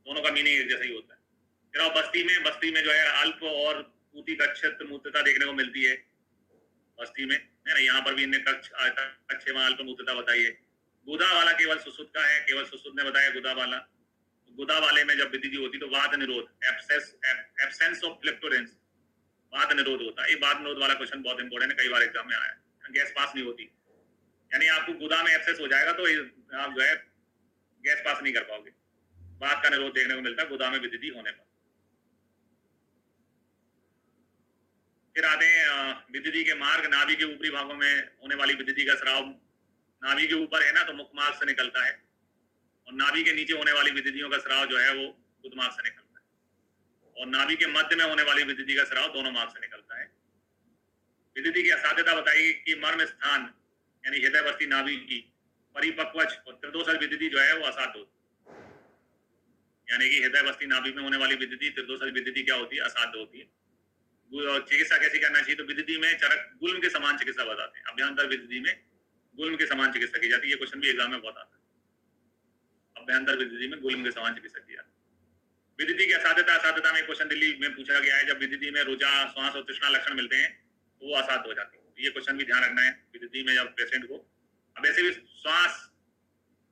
दोनों का मीनिंग एक जैसा ही होता है। फिर आप बस्ती में जो है अल्प और पूती कक्षित मूत्रता देखने को मिलती है, बस्ती में, है ना। यहाँ पर भी इनने कक्ष में अल्प मूत्रता बताई है। गुदा वाला केवल सुश्रुत का है, केवल सुश्रुत ने बताया गुदा वाला। गुदा वाले में जब विदिति होती तो वात निरोध, एब्सेंस ऑफ फ्लेक्टोरेंस, वात निरोध होता है। ये वात निरोध वाला क्वेश्चन बहुत इंपॉर्टेंट है, कई बार एग्जाम में आया है। गैस पास नहीं होती, यानी आपको गुदा में एब्सेस हो जाएगा तो आप जो है गैस पास नहीं कर पाओगे। वात का निरोध देखने को मिलता है गुदा में विदिति होने पर। फिर आते हैं विदिति के मार्ग। नाभि के ऊपरी भागों में होने वाली विदिति का स्राव, नाभि के ऊपर है ना तो मुख मार्ग से निकलता है, और नाभि के नीचे होने वाली विदितियों का स्राव जो है वो गुदमार्ग से निकलता है, और नाभि के मध्य में होने वाली विदिति का स्राव दोनों मार्ग से निकलता है। विदिति की असाध्यता बताई कि मर्म स्थान यानी हृदयवस्थी नाभि की परिपक्वच और त्रिदोषज विदिति जो है वो असाध्य होती है, यानी कि हृदयवस्थी नाभि में होने वाली विदिति, त्रिदोषज विदिति क्या होती है? असाध्य होती है। चिकित्सा कैसी करना चाहिए? तो विदिति में चरक गुल्म के समान चिकित्सा बताते हैं, अभ्यंतर विदिति में गुल्म के समान चिकित्सा की जाती है। ये क्वेश्चन भी एग्जाम में बहुत आता है, अभ्यंतर विदिति में गुल्म के समान चिकित्सा की जाती है। विदिति की असाध्यता में क्वेश्चन दिल्ली में पूछा गया है, जब विदिति में रुजा, श्वास और तृष्णा लक्षण मिलते हैं तो वो असाध्य हो जाती है। ये क्वेश्चन भी ध्यान रखना है विदिति में जब पेशेंट को, अब ऐसे भी श्वास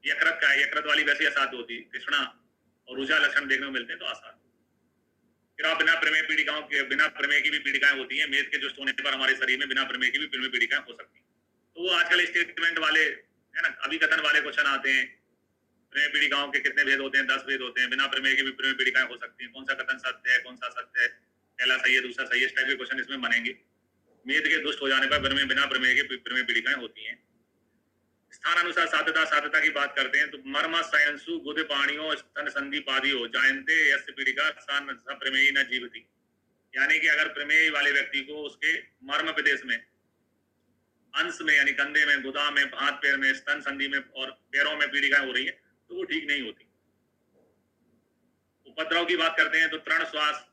यकृत का है, यकृत वाली वैसे असाध्य होती है, तृष्णा और रुजा लक्षण देखने को मिलते हैं तो असाध्य। फिर आप बिना प्रमेय पीड़िकाओं के, बिना प्रमेय की भी पीड़िकाएं होती हैं, मेद के दुष्ट होने पर हमारे शरीर में बिना प्रमेय की भी पीड़िकाएं हो सकती हैं। तो वो आजकल स्टेटमेंट वाले है ना, अभिकथन वाले क्वेश्चन आते हैं, प्रमेय पीड़िकाओं के कितने भेद होते हैं? 10 भेद होते हैं, बिना प्रमेय के भी प्रमेय पीड़िकाएं हो सकती हैं, कौन सा कथन सत्य है, कौन सा सत्य है, पहला सही है दूसरा सही है, इस टाइप के क्वेश्चन इसमें बनेंगे। मेद के दुष्ट हो जाने पर बिना प्रमेय के प्रमेय पीड़िकाएं होती हैं। स्थान अनुसार साध्यता की बात करते हैं तो मर्म सयंसु गुद पाणियों स्तन संधि पादियो जायन्ते यस्य पीड़िका स प्रमेयी न जीवती, यानी कि अगर प्रमेय वाले व्यक्ति को उसके मर्म प्रदेश में, अंश में यानी कंधे में, गुदा में, हाथ पैर में, स्तन संधि में और पैरों में पीड़िकाएं हो रही है तो वो ठीक नहीं होती। उपद्रव की बात करते हैं तो तृण श्वास,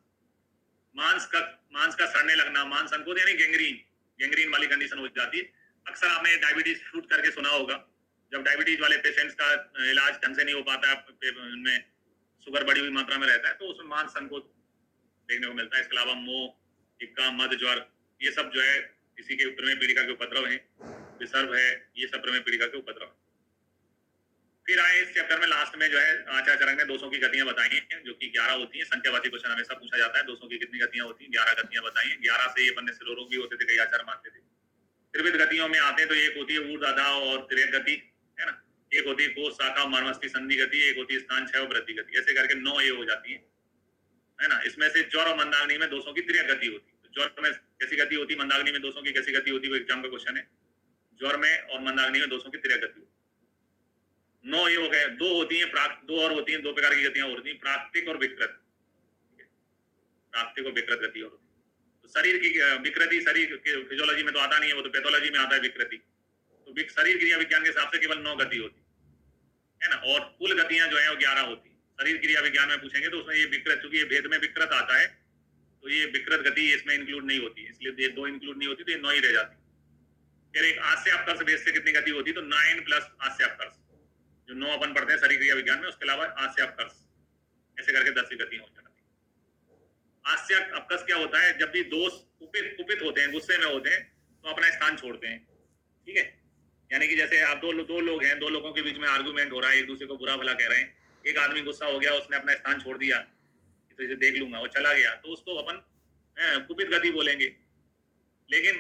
मांस का सड़ने लगना, मांस संकोच यानी गैंग्रीन वाली कंडीशन हो जाती है। अक्सर आपने डायबिटीज शूट करके सुना होगा, जब डायबिटीज वाले पेशेंट्स का इलाज ढंग से नहीं हो पाता, उनमें शुगर बड़ी हुई मात्रा में रहता है तो उसमें मांस संकोच देखने को मिलता है। इसके अलावा मोह, हिक्का, मद ज्वर, ये सब जो है किसी के प्रमेय पीड़िका के उपद्रव है, विसर्ग है, ये सब प्रमेय पीड़िका के उपद्रव। फिर आए इस चैप्टर में लास्ट में जो है आचार्य चरक ने दोषों की गतियां बताई हैं, जो कि 11 होती हैं। संख्यावाची क्वेश्चन हमेशा पूछा जाता है, दोषों की कितनी गतियां होती हैं? 11 गतियां बताई हैं। 11 से ये बनने से रोग भी होते थे, कई आचार्य मानते थे। त्रिविध गतियों में आते हैं तो एक होती है ऊर्ध्व आधा और तिर्यक गति, है ना। एक होती है कोष शाखा मर्मस्थि संधि गति, एक होती है स्थान क्षय और वृद्धि गति। ऐसे करके 9 ये हो जाती है ना। इसमें से ज्वर और मंदाग्नि में दोषों की तिर्यक गति होती है। तो ज्वर में कैसी गति होती है, मंदाग्नि में दोषों की कैसी गति होती है, वो एग्जाम का क्वेश्चन है। ज्वर में और मंदाग्नि में दोषों की तिर्यक गति होती है। 9 ये हो गए। 2 होती है दो और होती हैं, 2 प्रकार की गतियां होती हैं, प्राकृतिक और विकृत। प्राकृतिक और विकृत गति होती है। शरीर की विकृति, शरीर के फिजियोलॉजी में तो आता नहीं है, वो तो पैथोलॉजी में आता है विकृति। तो शरीर क्रिया विज्ञान के हिसाब से केवल 9 गति होती है ना। और कुल गतियां जो है वो 11 होती है। शरीर क्रिया विज्ञान में पूछेंगे तो उसमें ये विकृत, चूंकि ये भेद में विकृत आता है तो ये विकृत गति इसमें इंक्लूड नहीं होती, इसलिए ये 2 इंक्लूड नहीं होती, तो ये 9 ही रह जाती। फिर एक आस्य अपकर्ष भेद से कितनी गति होती है, तो 9 प्लस आस्य अपकर्ष, जो 9 अपन पढ़ते हैं शरीर क्रिया विज्ञान में, उसके अलावा आस्य अपकर्ष, ऐसे करके 10 गति हो जाती है। आस्य अपकर्ष क्या होता है, जब भी दोष कुपित होते हैं, गुस्से में होते हैं, तो अपना स्थान छोड़ते हैं। ठीक है, यानी कि जैसे आप दो लोग हैं, 2 लोगों के बीच में आर्गुमेंट हो रहा है, एक दूसरे को बुरा भला कह रहे हैं, एक आदमी गुस्सा हो गया, उसने अपना स्थान छोड़ दिया, तो इसे देख लूंगा, वो चला गया, तो उसको अपन कुपित गति बोलेंगे। लेकिन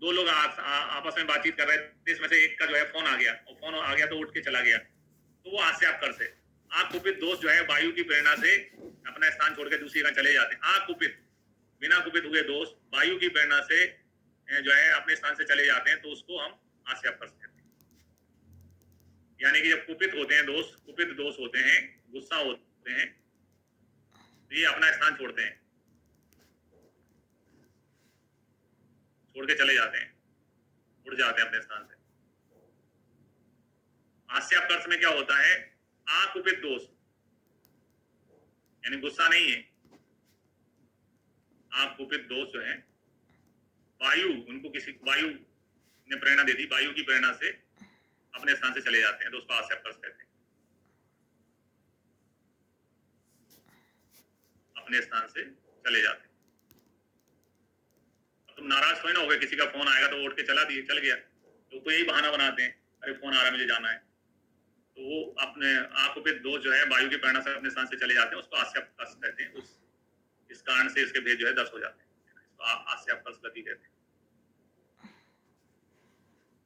2 लोग आपस में बातचीत कर रहे थे, इसमें से एक का जो है फोन आ गया, और फोन आ गया तो उठ के चला गया, तो वो आस्य अपकर्ष है। आकुपित दोष जो है वायु की प्रेरणा से अपना स्थान छोड़ के दूसरी जगह चले जाते हैं। आकुपित, बिना कुपित हुए दोष वायु की प्रेरणा से जो है अपने स्थान से चले जाते हैं, तो उसको हम आस्य अपकर्ष कहते हैं। यानी कि जब कुपित होते हैं दोष, कुपित दोष होते हैं, गुस्सा होते हैं, तो ये अपना स्थान छोड़ते हैं, छोड़ के चले जाते हैं, उड़ जाते हैं अपने स्थान से। हास्य अपकर्ष में क्या होता है, आकुपित दोष, यानी गुस्सा नहीं है, आकुपित दोष जो है वायु, उनको किसी वायु ने प्रेरणा दे दी, वायु की प्रेरणा से अपने स्थान से चले जाते हैं, तो उसको हास्य अपकर्ष कहते हैं। अपने स्थान से चले जाते हैं। तुम नाराज थोड़ी ना हो गए, किसी का फोन आएगा तो उठ के चल गया, तो यही बहाना बनाते हैं, अरे फोन आ रहा है मुझे जाना है, तो वो अपने आकुपित दोष जो है वायु की प्रेरणा से अपने स्थान से चले जाते हैं, उसको हास्य अपकर्ष कहते हैं। इस कारण से इसके भेद जो है 10 हो जाते हैं, इसको हास्य अपकर्ष गति कहते हैं।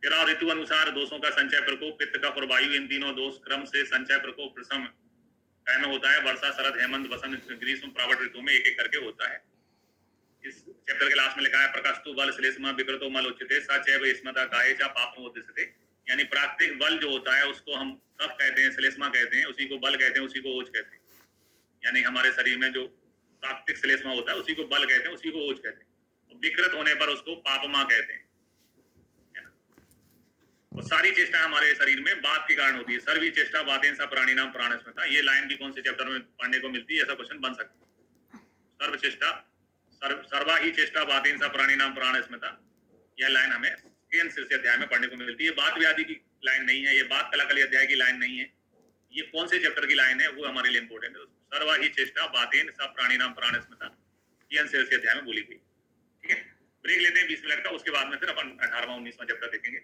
फिर ऋतु अनुसार दोषों का संचय प्रकोप, पित्त कफ और वायु, इन तीनों दोष क्रम से संचय प्रकोप प्रसम में होता है। वर्षा, शरद, हेमंत, वसंत, ग्रीष्म, प्रावट ऋतु में एक एक करके होता है। इस चैप्टर के लास्ट में लिखा है प्रकाशतु बल श्लेष्मा विकृतो मल उच्यते सा चैव स्मता काये चा पापम उद्दिश्यते। यानी प्राकृतिक बल जो होता है उसको हम कफ कहते हैं, श्लेष्मा कहते हैं, उसी को बल कहते हैं, उसी को ओज कहते हैं। यानी हमारे शरीर में जो प्राकृतिक श्लेष्मा होता है उसी को बल कहते हैं, उसी को ओज कहते हैं। विकृत होने पर उसको पापमा कहते हैं। और सारी चेष्टा हमारे शरीर में बात के कारण होती है। सर्वी चेष्टा बातें सा प्राणी नाम प्राण स्मृता। ये लाइन भी कौन से चैप्टर में पढ़ने को मिलती है, ऐसा क्वेश्चन बन सकता है। सर्व चेष्टा, सर्वा ही चेष्टा बातें सा प्राणी नाम प्राण स्मृता, यह लाइन हमें शीर्ष अध्याय में पढ़ने को मिलती है। बात व्याधि की लाइन नहीं है, ये बात कलाकली अध्याय की लाइन नहीं है। ये कौन से चैप्टर की लाइन है वो हमारे लिए इंपोर्टेंट है। सर्वा ही चेष्टा बातें सा प्राणी नाम प्राण स्मृता, ये शीर्ष अध्याय में बोली गई। ठीक है, ब्रेक लेते हैं 20 मिनट का, उसके बाद में फिर अपन 18वां 19वां चैप्टर देखेंगे।